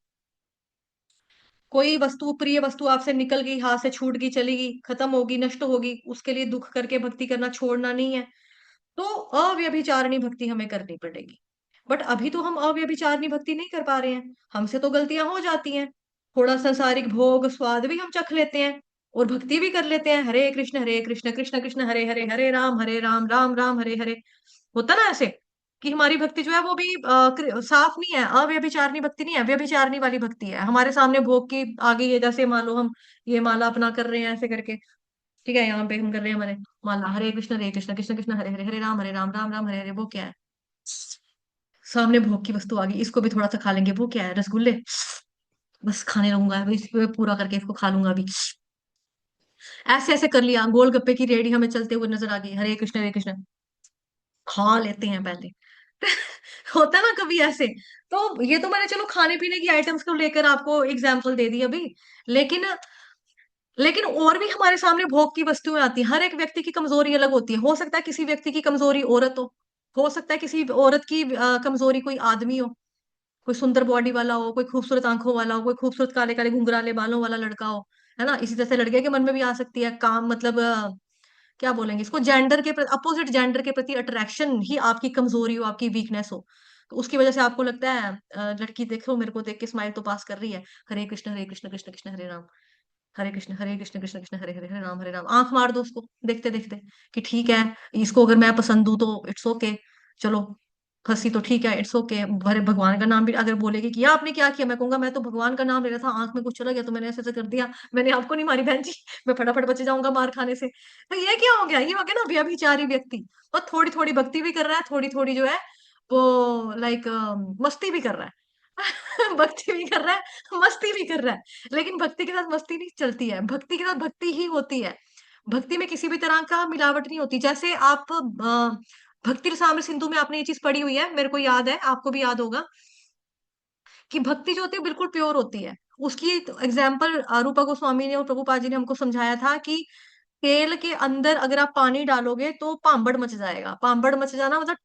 कोई वस्तु, प्रिय वस्तु आपसे निकल गई, हाथ से छूट गई, चली गई, खत्म होगी, नष्ट होगी, उसके लिए दुख करके भक्ति करना छोड़ना नहीं है। तो अव्यभिचारिणी भक्ति हमें करनी पड़ेगी। बट अभी तो हम अव्यभिचारिणी भक्ति नहीं कर पा रहे हैं, हमसे तो गलतियां हो जाती हैं, थोड़ा सांसारिक भोग स्वाद भी हम चख लेते हैं और भक्ति भी कर लेते हैं, हरे कृष्ण कृष्ण कृष्ण हरे हरे, हरे राम राम राम हरे हरे, होता ना ऐसे कि हमारी भक्ति जो है वो भी साफ नहीं है, अव्यभिचारिणी भक्ति नहीं है, व्यभिचारिणी वाली भक्ति है। हमारे सामने भोग की आ गई है, जैसे मान लो हम ये माला अपना कर रहे हैं ऐसे करके, ठीक है, यहाँ पे हम कर रहे हैं हमारे माला, हरे कृष्ण कृष्ण कृष्ण हरे हरे, हरे राम राम राम हरे हरे, वो क्या है, सामने भोग की वस्तु आ गई, इसको भी थोड़ा सा खा लेंगे, वो क्या है, रसगुल्ले, बस खाने रहूंगा अभी, इसको पूरा करके इसको खा लूंगा अभी, ऐसे ऐसे कर लिया, गोलगप्पे की रेडी हमें चलते हुए नजर आ गई, हरे कृष्ण खा लेते हैं पहले। होता है ना कभी ऐसे। तो ये तो मैंने चलो खाने पीने की आइटम्स को लेकर आपको एग्जाम्पल दे दी अभी, लेकिन लेकिन और भी हमारे सामने भोग की वस्तुएं आती हैं। हर एक व्यक्ति की कमजोरी अलग होती है, हो सकता है किसी व्यक्ति की कमजोरी औरत हो सकता है किसी औरत की कमजोरी कोई आदमी हो, कोई सुंदर बॉडी वाला हो, कोई खूबसूरत आंखों वाला हो, कोई खूबसूरत काले काले घुंघराले बालों वाला लड़का हो, है ना। इसी तरह से लड़के के मन में भी आ सकती है काम, मतलब क्या बोलेंगे इसको, जेंडर के अपोजिट जेंडर के प्रति अट्रैक्शन ही आपकी कमजोरी हो, आपकी वीकनेस हो, तो उसकी वजह से आपको लगता है लड़की देखो मेरे को देख के स्माइल तो पास कर रही है, हरे कृष्ण कृष्ण कृष्ण हरे राम, हरे कृष्ण कृष्ण कृष्ण हरे हरे, हरे राम, आंख मार दो उसको देखते देखते कि ठीक है इसको अगर मैं पसंद हूं तो इट्स ओके, चलो हंसी तो ठीक है, इट्स ओके। भरे भगवान का नाम भी अगर बोलेगी कि आपने क्या किया, मैं कहूंगा मैं तो भगवान का नाम ले रहा था, आंख में कुछ चला गया तो मैंने ऐसे ऐसे कर दिया, मैंने आपको नहीं मारी बहन जी, मैं फटाफट बच जाऊंगा मार खाने से। तो ये क्या हो गया, ये हो गया ना व्यभिचारी व्यक्ति। और थोड़ी थोड़ी भक्ति भी कर रहा है, थोड़ी थोड़ी जो है वो लाइक मस्ती भी कर रहा है, भक्ति भी कर रहा है, मस्ती भी कर रहा है, लेकिन भक्ति के साथ मस्ती नहीं चलती है, भक्ति के साथ भक्ति ही होती है। भक्ति में किसी भी तरह का मिलावट नहीं होती। जैसे आप भक्ति रसामृत सिंधु में आपने ये चीज पढ़ी हुई है, मेरे को याद है, आपको भी याद होगा, कि भक्ति जो होती है बिल्कुल प्योर होती है। उसकी एग्जाम्पल रूपा गोस्वामी ने और प्रभुपाद जी ने हमको समझाया था कि तेल के अंदर अगर आप पानी डालोगे तो पांबड़ मच जाएगा। पांबड़ मच जाना मतलब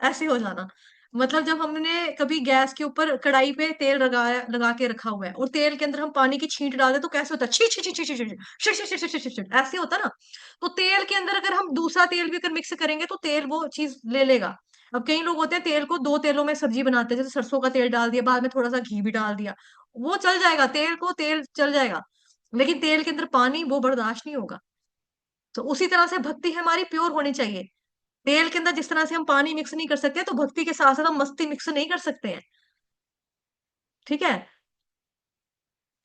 ऐसे हो जाना। मतलब जब हमने कभी गैस के ऊपर कढ़ाई पे तेल लगा के रखा हुआ है और तेल के अंदर हम पानी की छींट डाल दे तो कैसे होता है, छी छी छी छी छी छी छी छी छी छी छी छी छी, ऐसे होता है ना। तो तेल के अंदर अगर हम दूसरा तेल भी अगर मिक्स करेंगे तो तेल वो चीज ले लेगा। अब कई लोग होते हैं तेल को दो तेलों में सब्जी बनाते हैं, जैसे सरसों का तेल डाल दिया, बाद में थोड़ा सा घी भी डाल दिया, वो चल जाएगा, तेल को तेल चल जाएगा, लेकिन तेल के अंदर पानी वो बर्दाश्त नहीं होगा। तो उसी तरह से भक्ति हमारी प्योर होनी चाहिए। तेल के अंदर जिस तरह से हम पानी मिक्स नहीं कर सकते, तो भक्ति के साथ साथ हम मस्ती मिक्स नहीं कर सकते हैं। ठीक है।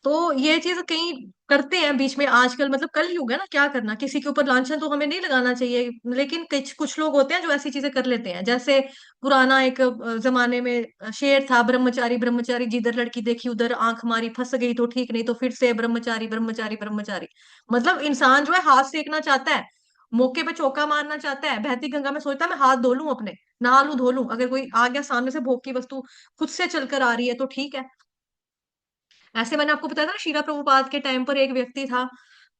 तो ये चीज कहीं करते हैं बीच में आजकल, मतलब कल युग है ना, क्या करना, किसी के ऊपर लांछन तो हमें नहीं लगाना चाहिए, लेकिन कुछ कुछ लोग होते हैं जो ऐसी चीजें कर लेते हैं। जैसे पुराना एक जमाने में शेर था, ब्रह्मचारी ब्रह्मचारी जिधर लड़की देखी उधर आंख मारी, फंस गई तो ठीक नहीं तो फिर से ब्रह्मचारी ब्रह्मचारी ब्रह्मचारी। मतलब इंसान जो है हाथ सेकना चाहता है, मौके पे चौका मारना चाहता है, बहती गंगा में सोचता है मैं हाथ धो लूं अपने, नहा लूं धो लूं, अगर कोई आ गया सामने से भोग की वस्तु खुद से चलकर आ रही है तो ठीक है। ऐसे मैंने आपको बताया था ना, शीला प्रभुपाद के टाइम पर एक व्यक्ति था,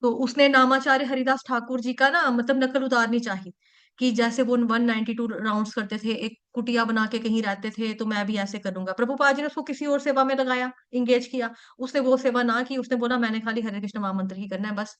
तो उसने नामाचार्य हरिदास ठाकुर जी का ना मतलब नकल उतारनी चाहिए, कि जैसे वो 192 राउंड्स करते थे, एक कुटिया बना के कहीं रहते थे, तो मैं भी ऐसे करूंगा। प्रभुपाद जी ने उसको किसी और सेवा में लगाया, इंगेज किया, उसने वो सेवा ना की, उसने बोला मैंने खाली हरे कृष्ण महामंत्र ही करना है बस।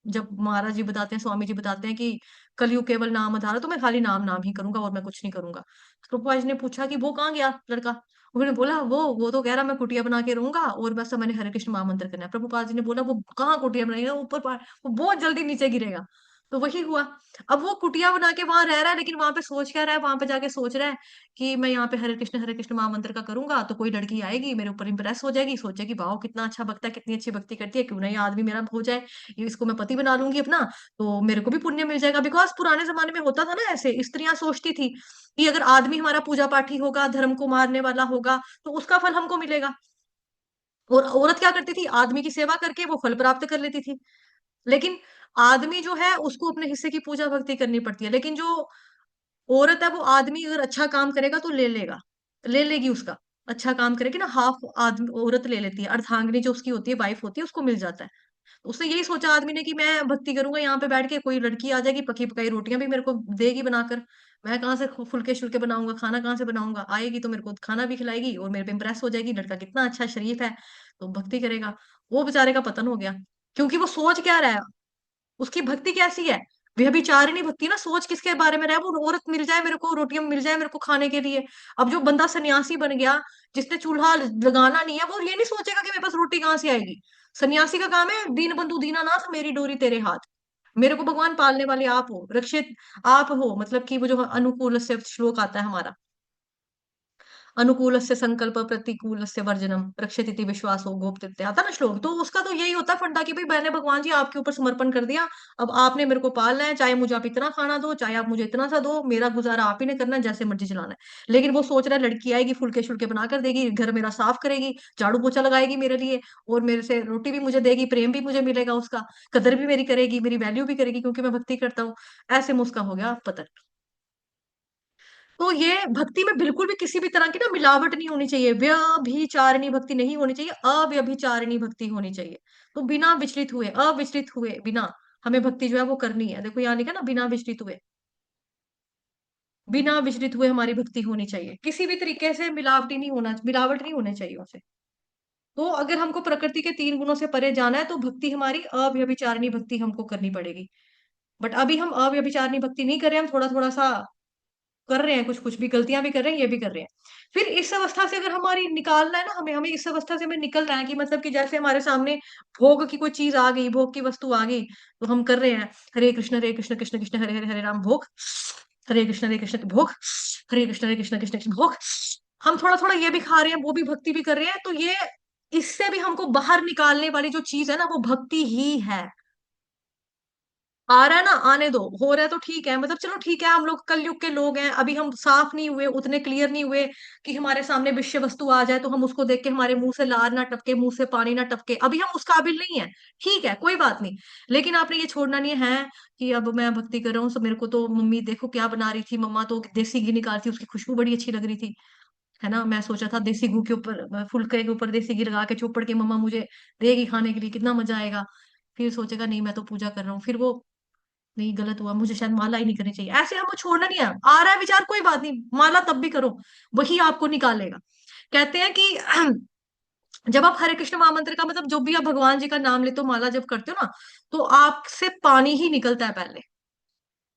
जब महाराज जी बताते हैं, स्वामी जी बताते हैं कि कलयुग केवल नाम आधार है, तो मैं खाली नाम नाम ही करूंगा और मैं कुछ नहीं करूंगा। तो प्रभुपाद जी ने पूछा कि वो कहाँ गया लड़का। उन्होंने बोला वो तो कह रहा मैं कुटिया बना के रहूंगा और बस अब मैंने हरे कृष्ण महामंत्र करना है। प्रभुपाद जी ने बोला वो कहाँ कुटिया बनाएगा, ऊपर वो बहुत जल्दी नीचे गिरेगा। तो वही हुआ। अब वो कुटिया बना के वहां रह रहा है, लेकिन वहां पे सोच क्या रहा है, वहां पे जाके सोच रहा है कि मैं यहाँ पे हरे कृष्ण महामंत्र का करूंगा तो कोई लड़की आएगी मेरे ऊपर इंप्रेस हो जाएगी, सोचेगी वाह कितना अच्छा भक्त है, कितनी अच्छी भक्ति करती है, क्यों ना ये आदमी मेरा हो जाए, ये इसको मैं पति बना लूंगी अपना, तो मेरे को भी पुण्य मिल जाएगा। बिकॉज पुराने जमाने में होता था ना, ऐसे स्त्रियां सोचती थी कि अगर आदमी हमारा पूजा पाठी होगा, धर्म को मारने वाला होगा, तो उसका फल हमको मिलेगा। और औरत क्या करती थी, आदमी की सेवा करके वो फल प्राप्त कर लेती थी। लेकिन आदमी जो है उसको अपने हिस्से की पूजा भक्ति करनी पड़ती है, लेकिन जो औरत है वो आदमी अगर अच्छा काम करेगा तो ले लेगा, ले लेगी उसका। अच्छा काम करेगी ना, हाफ आदमी औरत ले लेती है, अर्धांगिनी जो उसकी होती है, वाइफ होती है, उसको मिल जाता है। तो उसने यही सोचा आदमी ने कि मैं भक्ति करूंगा, यहाँ पे बैठ के कोई लड़की आ जाएगी, पकी पकाई रोटियां भी मेरे को देगी बनाकर, मैं कहाँ से फुलके शुल्के बनाऊंगा, खाना कहाँ से बनाऊंगा, आएगी तो मेरे को खाना भी खिलाएगी और मेरे पे इंप्रेस हो जाएगी, लड़का कितना अच्छा शरीफ है, तो भक्ति करेगा। वो बेचारे का पतन हो गया। क्योंकि वो सोच क्या रहा है, उसकी भक्ति कैसी है, व्यभिचारिणी भक्ति ना, सोच किसके बारे में रहा है, वो औरत मिल जाए मेरे को, रोटियां मिल जाए मेरे को खाने के लिए। अब जो बंदा सन्यासी बन गया, जिसने चूल्हा लगाना नहीं है, वो ये नहीं सोचेगा कि मेरे पास रोटी कहाँ से आएगी। सन्यासी का काम है दीन बंधु दीनानाथ मेरी डोरी तेरे हाथ, मेरे को भगवान पालने वाले आप हो, रक्षित आप हो, मतलब कि वो जो अनुकूल से श्लोक आता है हमारा, अनुकूलस्य संकल्प प्रतिकूलस्य वर्जनम रक्षिति विश्वासो गोप्तृत्य, आता ना श्लोक, तो उसका तो यही होता है फंडा कि भाई मैंने भगवान जी आपके ऊपर समर्पण कर दिया, अब आपने मेरे को पालना है, चाहे मुझे आप इतना खाना दो, चाहे आप मुझे इतना सा दो, मेरा गुजारा आप ही ने करना है, जैसे मर्जी चलाना है। लेकिन वो सोच रहा है लड़की आएगी फुलके शुल्के बना कर देगी, घर मेरा साफ करेगी, झाड़ू पोछा लगाएगी मेरे लिए, और मेरे से रोटी भी मुझे देगी, प्रेम भी मुझे मिलेगा उसका, कदर भी मेरी करेगी, मेरी वैल्यू भी करेगी क्योंकि मैं भक्ति करता हूँ। ऐसे में उसका हो गया पतन। तो ये भक्ति में बिल्कुल भी किसी भी तरह की ना मिलावट नहीं होनी चाहिए, व्यभिचारिणी भक्ति नहीं होनी चाहिए, अव्यभिचारिणी भक्ति होनी चाहिए। तो बिना विचलित हुए, अविचलित हुए बिना हमें भक्ति जो है वो करनी है। देखो यहाँ लिखा ना, बिना विचलित हुए, बिना विचलित हुए हमारी भक्ति होनी चाहिए, किसी भी तरीके से मिलावटी नहीं होना, मिलावट नहीं होनी चाहिए उसे। तो अगर हमको प्रकृति के तीन गुणों से परे जाना है तो भक्ति हमारी अव्यभिचारिणी भक्ति हमको करनी पड़ेगी। बट अभी हम अव्यभिचारिणी भक्ति नहीं कर रहे, हम थोड़ा थोड़ा सा कर रहे हैं, कुछ कुछ भी गलतियां भी कर रहे हैं, ये भी कर रहे हैं। फिर इस अवस्था से अगर हमारी निकालना है ना, हमें हमें इस अवस्था से हमें निकलना है कि मतलब कि जैसे हमारे सामने भोग की कोई चीज आ गई, भोग की वस्तु आ गई, तो हम कर रहे हैं हरे कृष्ण कृष्ण कृष्ण हरे हरे हरे राम भोग, हरे कृष्ण भोग, हरे कृष्ण कृष्ण कृष्ण भोग। हम थोड़ा थोड़ा ये भी खा रहे हैं, वो भी भक्ति भी कर रहे हैं, तो ये इससे भी हमको बाहर निकालने वाली जो चीज है ना, वो भक्ति ही है। आ रहा है ना, आने दो, हो रहा है तो ठीक है, मतलब चलो ठीक है, हम लोग कलयुग के लोग हैं, अभी हम साफ नहीं हुए, उतने क्लियर नहीं हुए कि हमारे सामने विषय वस्तु आ जाए तो हम उसको देख के हमारे मुंह से लार ना टपके, मुंह से पानी ना टपके, अभी हम उस काबिल नहीं है। ठीक है, कोई बात नहीं। लेकिन आपने ये छोड़ना नहीं है कि अब मैं भक्ति कर रहा हूँ, तो मेरे को तो मम्मी देखो क्या बना रही थी, मम्मा तो देसी घी निकालती, उसकी खुशबू बड़ी अच्छी लग रही थी, है ना, मैं सोचा था देसी घी के ऊपर, फुलके के ऊपर देसी घी लगा के चोपड़ के मम्मा मुझे देगी खाने के लिए, कितना मजा आएगा। फिर सोचेगा नहीं मैं तो पूजा कर रहा हूँ, फिर वो नहीं गलत हुआ, मुझे शायद माला ही नहीं करनी चाहिए, ऐसे हमको छोड़ना नहीं है। आ रहा है विचार, कोई बात नहीं, माला तब भी करो, वही आपको निकालेगा। कहते हैं कि जब आप हरे कृष्ण महामंत्र का मतलब जो भी आप भगवान जी का नाम लेते हो, माला जब करते हो ना, तो आपसे पानी ही निकलता है, पहले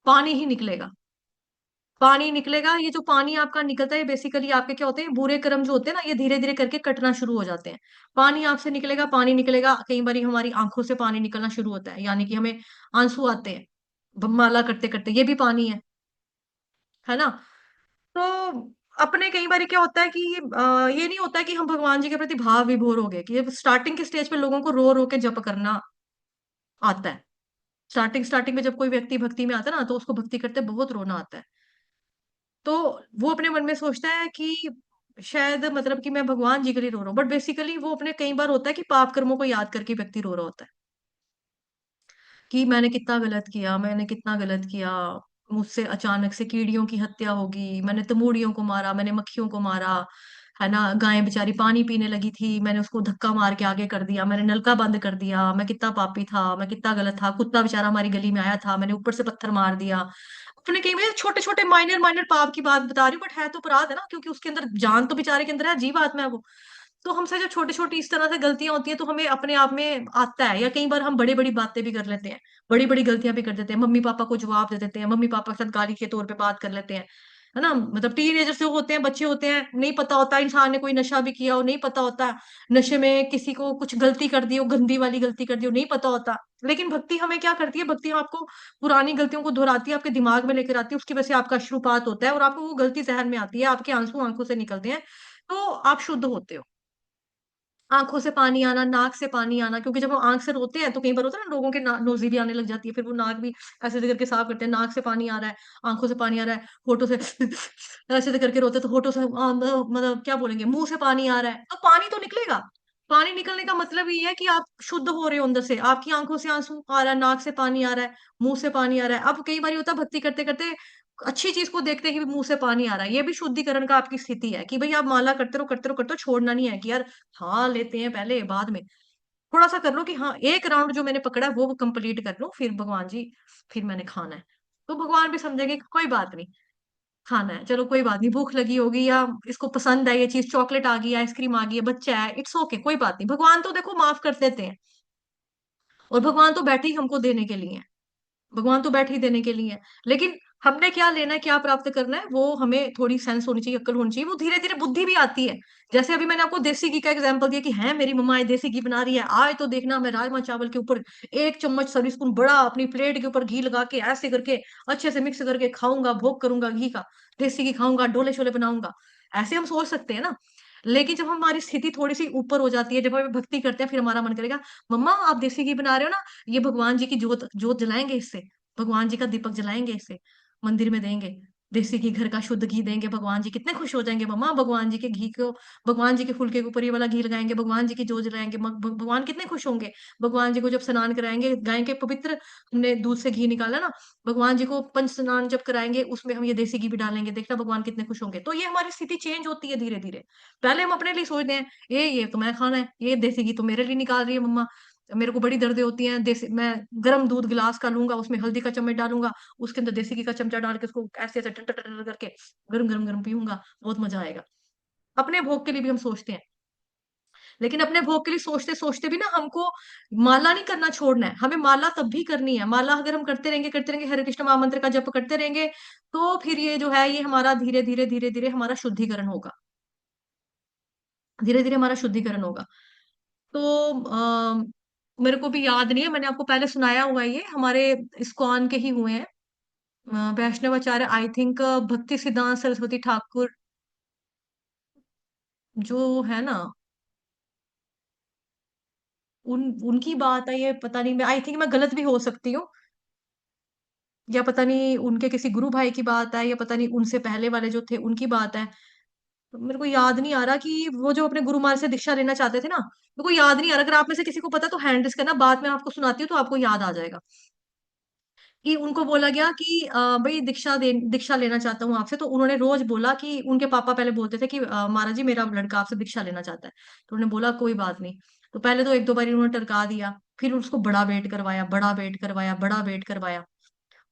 पानी ही निकलेगा, पानी निकलेगा। ये जो पानी आपका निकलता है बेसिकली आपके क्या होते हैं, बुरे कर्म जो होते हैं ना, ये धीरे धीरे करके कटना शुरू हो जाते हैं। पानी आपसे निकलेगा, पानी निकलेगा, कई बार हमारी आंखों से पानी निकलना शुरू होता है, यानी कि हमें आंसू आते हैं माला करते करते, ये भी पानी है ना। तो अपने कई बार क्या होता है कि ये नहीं होता है कि हम भगवान जी के प्रति भाव विभोर हो गए, कि स्टार्टिंग के स्टेज पे लोगों को रो रो के जप करना आता है। स्टार्टिंग स्टार्टिंग में जब कोई व्यक्ति भक्ति में आता है ना, तो उसको भक्ति करते बहुत रोना आता है। तो वो अपने मन में सोचता है कि शायद मतलब कि मैं भगवान जी के लिए रो रहा हूँ, बट बेसिकली वो अपने कई बार होता है कि पाप कर्मों को याद करके व्यक्ति रो रहा होता है कि मैंने कितना गलत किया, मैंने कितना गलत किया, मुझसे अचानक से कीड़ियों की हत्या होगी, मैंने तमूड़ियों को मारा, मैंने मक्खियों को मारा, है ना, गाय बेचारी पानी पीने लगी थी, मैंने उसको धक्का मार के आगे कर दिया, मैंने नलका बंद कर दिया, मैं कितना पापी था, मैं कितना गलत था, कुत्ता बेचारा हमारी गली में आया था, मैंने ऊपर से पत्थर मार दिया। अपने कई में छोटे छोटे माइनर माइनर पाप की बात बता रही हूँ, बट है तो अपराध है ना, क्योंकि उसके अंदर जान तो बेचारे के अंदर है, जीव आत्मा है वो। तो हमसे जब छोटी छोटी इस तरह से गलतियां होती हैं, तो हमें अपने आप में आता है, या कई बार हम बड़ी बड़ी बातें भी कर लेते हैं, बड़ी बड़ी गलतियां भी कर देते हैं, मम्मी पापा को जवाब दे देते हैं, मम्मी पापा के साथ गाली के तौर पे बात कर लेते हैं, है ना, मतलब टीनेजर से होते हैं, बच्चे होते हैं, नहीं पता होता इंसान ने कोई नशा भी किया हो, नहीं पता होता नशे में किसी को कुछ गलती कर दी हो, गंदी वाली गलती कर दी हो, नहीं पता होता। लेकिन भक्ति हमें क्या करती है, भक्ति आपको पुरानी गलतियों को दोहराती है, आपके दिमाग में लेकर आती है, उसकी वजह से आपका अश्रुपात होता है, और आपको वो गलती जहन में आती है, आपके आंसू आंखों से निकलते हैं, तो आप शुद्ध होते हो। आंखों से पानी आना, नाक से पानी आना, क्योंकि जब हम आंख से रोते हैं तो कई बार होता है ना, लोगों के नोजी भी आने लग जाती है, फिर वो नाक भी ऐसे ऐसे करके साफ करते हैं, नाक से पानी आ रहा है, आंखों से पानी आ रहा है, होठों से ऐसे ऐसे करके रोते हैं, तो होठों से मतलब क्या बोलेंगे, मुंह से पानी आ रहा है, तो पानी तो निकलेगा। पानी निकलने का मतलब ये है कि आप शुद्ध हो रहे हो अंदर से, आपकी आंखों से आंसू आ रहा है, नाक से पानी आ रहा है, मुंह से पानी आ रहा है। अब कई बार होता है भक्ति करते करते अच्छी चीज को देखते ही भी मुंह से पानी आ रहा है, ये भी शुद्धिकरण का आपकी स्थिति है, कि भाई आप माला करते रहो करते रहो करते रहो, छोड़ना नहीं है कि यार हाँ लेते हैं पहले बाद में, थोड़ा सा कर लो कि हाँ एक राउंड जो मैंने पकड़ा है वो कंप्लीट कर लो, फिर भगवान जी, फिर मैंने खाना है। तो भगवान भी समझेंगे कि कोई बात नहीं, खाना है, चलो कोई बात नहीं, भूख लगी होगी या इसको पसंद है ये चीज, चॉकलेट आ गई है, आइसक्रीम आ गई है, बच्चा है, इट्स ओके, कोई बात नहीं, भगवान तो देखो माफ कर देते हैं, और भगवान तो बैठे ही हमको देने के लिए हैं, भगवान तो बैठ ही देने के लिए है। लेकिन हमने क्या लेना है, क्या प्राप्त करना है, वो हमें थोड़ी सेंस होनी चाहिए, अक्ल होनी चाहिए, वो धीरे धीरे बुद्धि भी आती है। जैसे अभी मैंने आपको देसी घी का एग्जांपल दिया कि है मेरी मम्मा आज देसी घी बना रही है, आए तो देखना मैं राजमा चावल के ऊपर एक चम्मच सर्विस स्पून बड़ा अपनी प्लेट के ऊपर घी लगा के ऐसे करके अच्छे से मिक्स करके खाऊंगा, भोग करूंगा घी का, देसी घी खाऊंगा, डोले शोले बनाऊंगा, ऐसे हम सोच सकते हैं ना। लेकिन जब हमारी स्थिति थोड़ी सी ऊपर हो जाती है, जब हम भक्ति करते हैं, फिर हमारा मन करेगा मम्मा आप देसी घी बना रहे हो ना, ये भगवान जी की जोत जोत जलाएंगे इससे, भगवान जी का दीपक जलाएंगे इससे, मंदिर में देंगे, देसी घी घर का शुद्ध घी देंगे, भगवान जी कितने खुश हो जाएंगे मम्मा, भगवान जी के घी को, भगवान जी के फुलके के ऊपर ये वाला घी लगाएंगे, भगवान जी की जोत जलाएंगे, भगवान कितने खुश होंगे। भगवान जी को जब स्नान कराएंगे, गाय के पवित्र हमने दूध से घी निकाला ना, भगवान जी को पंच स्नान जब कराएंगे उसमें हम ये देसी घी भी डालेंगे, देखना भगवान कितने खुश होंगे। तो ये हमारी स्थिति चेंज होती है धीरे धीरे। पहले हम अपने लिए सोचते हैं ये तो मैं खाना है, ये देसी घी तो मेरे लिए निकाल रही है मम्मा, मेरे को बड़ी दर्दें होती हैं, देसी मैं गर्म दूध गिलास का लूंगा, उसमें हल्दी का चम्मच डालूंगा, उसके अंदर देसी घी का चमचा डाल के उसको ऐसे ऐसे टन टन टन करके गरम गरम गरम पीऊंगा, बहुत मजा आएगा। अपने भोग के लिए भी हम सोचते हैं, लेकिन अपने भोग के लिए सोचते सोचते भी ना हमको माला नहीं करना छोड़ना है, हमें माला तब भी करनी है। माला अगर हम करते रहेंगे हरे कृष्ण महामंत्र का जप करते रहेंगे, तो फिर ये जो है ये हमारा धीरे धीरे धीरे धीरे हमारा शुद्धिकरण होगा, धीरे धीरे हमारा शुद्धिकरण होगा। तो मेरे को भी याद नहीं है, मैंने आपको पहले सुनाया हुआ है, ये हमारे इस्कॉन के ही हुए हैं, वैष्णवाचार्य आई थिंक भक्ति सिद्धांत सरस्वती ठाकुर जो है ना, उनकी बात है ये, पता नहीं, मैं आई थिंक मैं गलत भी हो सकती हूँ। या पता नहीं उनके किसी गुरु भाई की बात है, या पता नहीं उनसे पहले वाले जो थे उनकी बात है। तो मेरे को याद नहीं आ रहा कि वो जो अपने गुरु महाराज से दीक्षा लेना चाहते थे ना, मेरे को याद नहीं आ रहा। अगर आप में से किसी को पता तो हैंड रेस करना, बाद में आपको सुनाती हूँ तो आपको याद आ जाएगा। कि उनको बोला गया कि भाई दीक्षा लेना चाहता हूँ आपसे। तो उन्होंने रोज बोला कि उनके पापा पहले बोलते थे कि महाराज जी मेरा लड़का आपसे दीक्षा लेना चाहता है। तो उन्होंने बोला कोई बात नहीं। तो पहले तो एक दो बार उन्होंने टरका दिया, फिर उसको बड़ा वेट करवाया, बड़ा वेट करवाया, बड़ा वेट करवाया।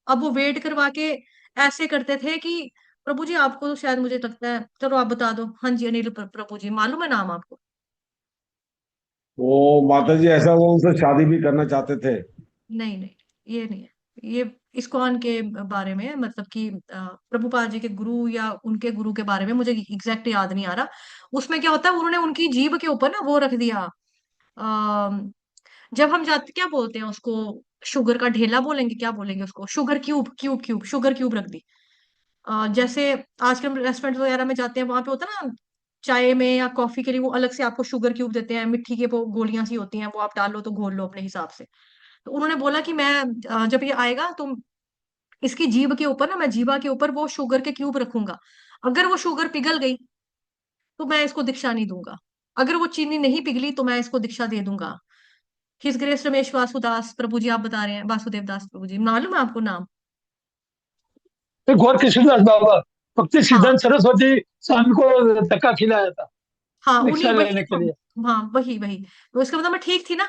अब वो वेट करवा के ऐसे करते थे कि प्रभु जी आपको तो शायद मुझे लगता है, चलो आप बता दो। हाँ जी, अनिल प्रभु जी, मालूम है नाम आपको? वो माता जी ऐसा वो उनसे शादी भी करना चाहते थे। नहीं नहीं, ये नहीं है। ये इस्कॉन के बारे में है, मतलब कि प्रभुपाद जी के गुरु या उनके गुरु के बारे में, मुझे एग्जैक्ट याद नहीं आ रहा। उसमें क्या होता है, उन्होंने उनकी जीभ के ऊपर ना वो रख दिया। जब हम जाते, क्या बोलते हैं उसको, शुगर का ढेला बोलेंगे, क्या बोलेंगे उसको, शुगर क्यूब, शुगर क्यूब रख दी। जैसे आजकल रेस्टोरेंट वगैरह में जाते हैं, वहां पे होता है ना, चाय में या कॉफी के लिए वो अलग से आपको शुगर क्यूब देते हैं, मिट्टी के वो गोलियां सी होती हैं, वो आप डालो तो घोल लो अपने हिसाब से। तो उन्होंने बोला कि मैं जब ये आएगा तो इसकी जीभ के ऊपर ना, मैं जीभा के ऊपर वो शुगर के क्यूब रखूंगा। अगर वो शुगर पिघल गई तो मैं इसको दीक्षा नहीं दूंगा। अगर वो चीनी नहीं पिघली तो मैं इसको दीक्षा दे दूंगा। हिज ग्रेस रमेश वासुदास प्रभु जी, आप बता रहे हैं, वासुदेव दास प्रभु जी, मालूम है आपको नाम? तो गौर कृष्णदास बाबा, भक्ति हाँ सिद्धांत सरस्वती स्वामी को धक्का खिलाया था हाँ, उन्हीं, दीक्षा वही लेने के तो। लिए। हाँ वही वही। तो इसका मतलब मैं ठीक थी ना,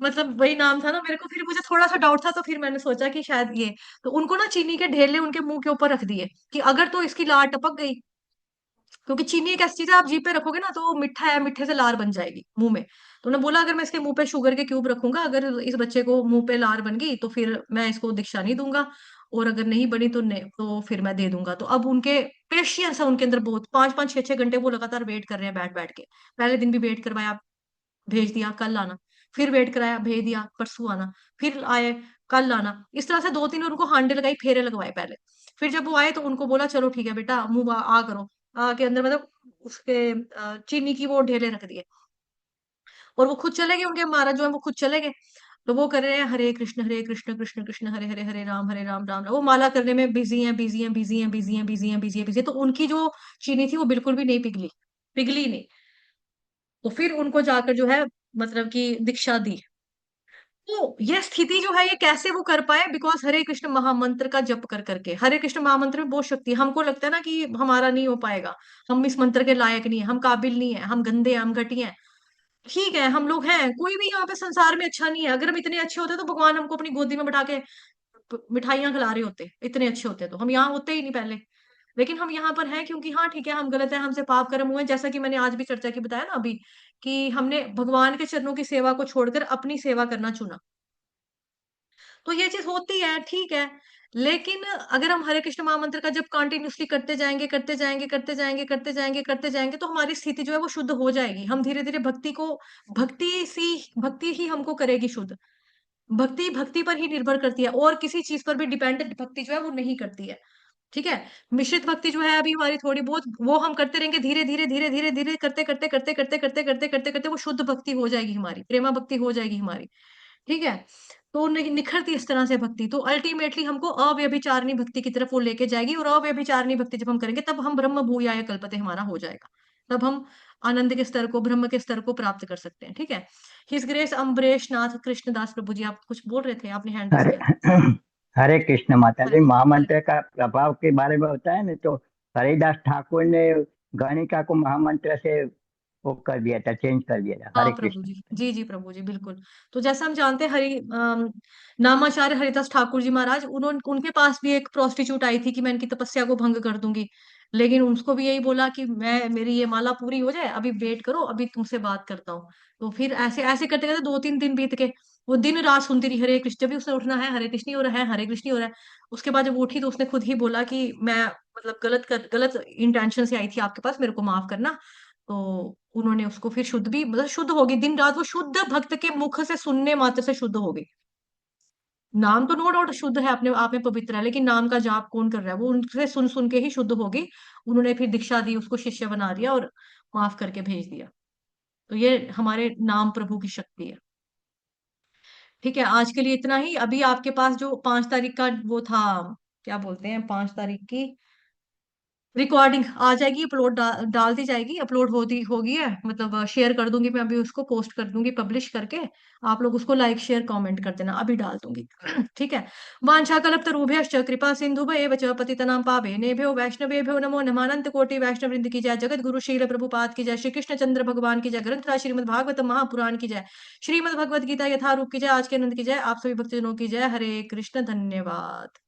मतलब वही नाम था ना मेरे को। फिर मुझे थोड़ा सा डाउट था, तो फिर मैंने सोचा कि शायद ये। तो उनको ना चीनी के ढेले उनके मुंह के ऊपर रख दिए कि अगर तो इसकी लार टपक गई, क्योंकि चीनी एक ऐसी चीज है, आप जीभ पे रखोगे ना तो वो मिठा है, मिठे से लार बन जाएगी मुंह में। तो उन्होंने बोला अगर मैं इसके मुंह पे शुगर के क्यूब रखूंगा, अगर इस बच्चे को मुंह पे लार बन गई तो फिर मैं इसको दीक्षा नहीं दूंगा, और अगर नहीं बनी तो नहीं, तो फिर मैं दे दूंगा। तो अब उनके पेशियंस है उनके अंदर बहुत, 5 5 6 6 घंटे वो लगातार वेट कर रहे हैं बैठ बैठ के। पहले दिन भी वेट करवाया, भेज दिया कल आना। फिर वेट कराया, भेज दिया परसों आना। फिर आए, कल आना। इस तरह से 2 3 उनको हांडे लगाई, फेरे लगवाए पहले। फिर जब वो आए तो उनको बोला चलो ठीक है बेटा, मुंह आ करो। के अंदर मतलब उसके चीनी की वो ढेले रख दिए, और वो खुद चले गए, उनके महाराज जो है वो खुद चले गए। तो वो कर रहे हैं हरे कृष्ण, हरे कृष्ण, कृष्ण कृष्ण हरे हरे, हरे राम राम राम। वो माला करने में बिजी हैं, बिजी हैं, बिजी हैं, बिजी हैं, बिजी हैं, बिजी हैं, बिजी। तो उनकी जो चीनी थी वो बिल्कुल भी नहीं पिघली, पिघली नहीं। तो फिर उनको जाकर जो है, मतलब कि दीक्षा दी। तो ये स्थिति जो है, ये कैसे वो कर पाए? बिकॉज हरे कृष्ण महामंत्र का जप कर करके। हरे कृष्ण महामंत्र में बहुत शक्ति है। हमको लगता है ना कि हमारा नहीं हो पाएगा, हम इस मंत्र के लायक नहीं है, हम काबिल नहीं है, हम गंदे हैं, हम घटिया हैं। ठीक है, हम लोग हैं, कोई भी यहाँ पे संसार में अच्छा नहीं है। अगर हम इतने अच्छे होते तो भगवान हमको अपनी गोदी में बैठा के मिठाइयां खिला रहे होते। इतने अच्छे होते तो हम यहाँ होते ही नहीं पहले। लेकिन हम यहाँ पर हैं क्योंकि हाँ ठीक है, हम गलत है, हमसे पाप कर्म हुए, जैसा कि मैंने आज भी चर्चा की बताया ना अभी, कि हमने भगवान के चरणों की सेवा को छोड़कर अपनी सेवा करना चुना। तो ये चीज होती है, ठीक है। लेकिन अगर हम हरे कृष्ण महामंत्र का जब कंटिन्यूसली करते जाएंगे, करते जाएंगे, करते जाएंगे, करते जाएंगे, करते जाएंगे, तो हमारी स्थिति जो है वो शुद्ध हो जाएगी। हम धीरे धीरे भक्ति को, भक्ति ही हमको करेगी शुद्ध। भक्ति भक्ति पर ही निर्भर करती है, और किसी चीज पर भी डिपेंडेंट भक्ति जो है वो नहीं करती है। ठीक है। मिश्रित भक्ति जो है अभी हमारी थोड़ी बहुत, वो हम करते रहेंगे, धीरे धीरे धीरे धीरे धीरे करते करते करते करते करते करते करते करते वो शुद्ध भक्ति हो जाएगी हमारी, प्रेमा भक्ति हो जाएगी हमारी। ठीक है। तो निखरती इस तरह से भक्ति, तो अल्टीमेटली हमको अव्यभिचारिणी भक्ति की तरफ वो लेके जाएगी। और अव्यभिचारिणी भक्ति जब हम करेंगे तब हम ब्रह्म भूयाय कल्पते हमारा हो जाएगा। तब हम आनंद के स्तर को, ब्रह्म के स्तर को प्राप्त कर सकते हैं। ठीक है। हिज ग्रेस अम्बरेश नाथ कृष्णदास प्रभु जी, आप कुछ बोल रहे थे, आपने हैंड रेस हरे किया हरे कृष्ण माता था। जी, महामंत्र का प्रभाव के बारे में होता है ना, तो हरिदास ठाकुर ने गणिका को महामंत्र से वो कर दिया था, चेंज कर दिया था। हाँ हरे प्रभु कृष्ण। जी, जी जी प्रभु जी, बिल्कुल। तो जैसा हम जानते हैं, नामाचार्य हरिदास ठाकुर जी महाराज, उन्होंने, उनके पास भी एक प्रोस्टिट्यूट आई थी कि मैं इनकी तपस्या को भंग कर दूंगी। लेकिन उसको भी यही बोला कि मैं, मेरी ये माला पूरी हो जाए, अभी वेट करो, अभी तुमसे बात करता हूँ। तो फिर ऐसे ऐसे करते करते 2 3 दिन बीत गए। वो दिन रात सुनती रही हरे कृष्ण, जब भी उसने उठना है हरे कृष्ण ही हो रहा है, हरे कृष्ण ही हो रहा है। उसके बाद जब वो उठी तो उसने खुद ही बोला कि मैं, मतलब गलत इंटेंशन से आई थी आपके पास, मेरे को माफ करना। तो उन्होंने उसको फिर शुद्ध भी, मतलब शुद्ध होगी दिन रात, वो शुद्ध भक्त के मुख से सुनने मात्र से शुद्ध हो गई। नाम तो नो डाउट शुद्ध है, अपने आप में पवित्र है, लेकिन नाम का जाप कौन कर रहा है? वो उनसे सुन सुन के ही शुद्ध होगी। उन्होंने फिर दीक्षा दी, उसको शिष्य बना दिया और माफ करके भेज दिया। तो ये हमारे नाम प्रभु की शक्ति है। ठीक है, आज के लिए इतना ही। अभी आपके पास जो 5 तारीख का वो था, क्या बोलते हैं, 5 तारीख की रिकॉर्डिंग आ जाएगी, अपलोड डाल दी जाएगी, अपलोड होती होगी है, मतलब शेयर कर दूंगी मैं अभी, उसको पोस्ट कर दूंगी पब्लिश करके। आप लोग उसको लाइक शेयर कमेंट कर देना, अभी डाल दूंगी। ठीक है। वांछा कल्पतरुभ्यश्च कृपा सिंधुभ्येव च पतितनां पावनेभ्यो वैष्णवेभ्यो नमो नमानंत कोटि वैष्णव वृंद की जय, जगत गुरु शील प्रभुपाद की जय, श्री कृष्ण चंद्र भगवान की जय, ग्रंथराज श्रीमद् भागवत महापुराण की जय, श्रीमद् भगवत गीता यथारूप की जय, आज के आनंद की जय, आप सभी भक्तजनों की जय। हरे कृष्ण, धन्यवाद।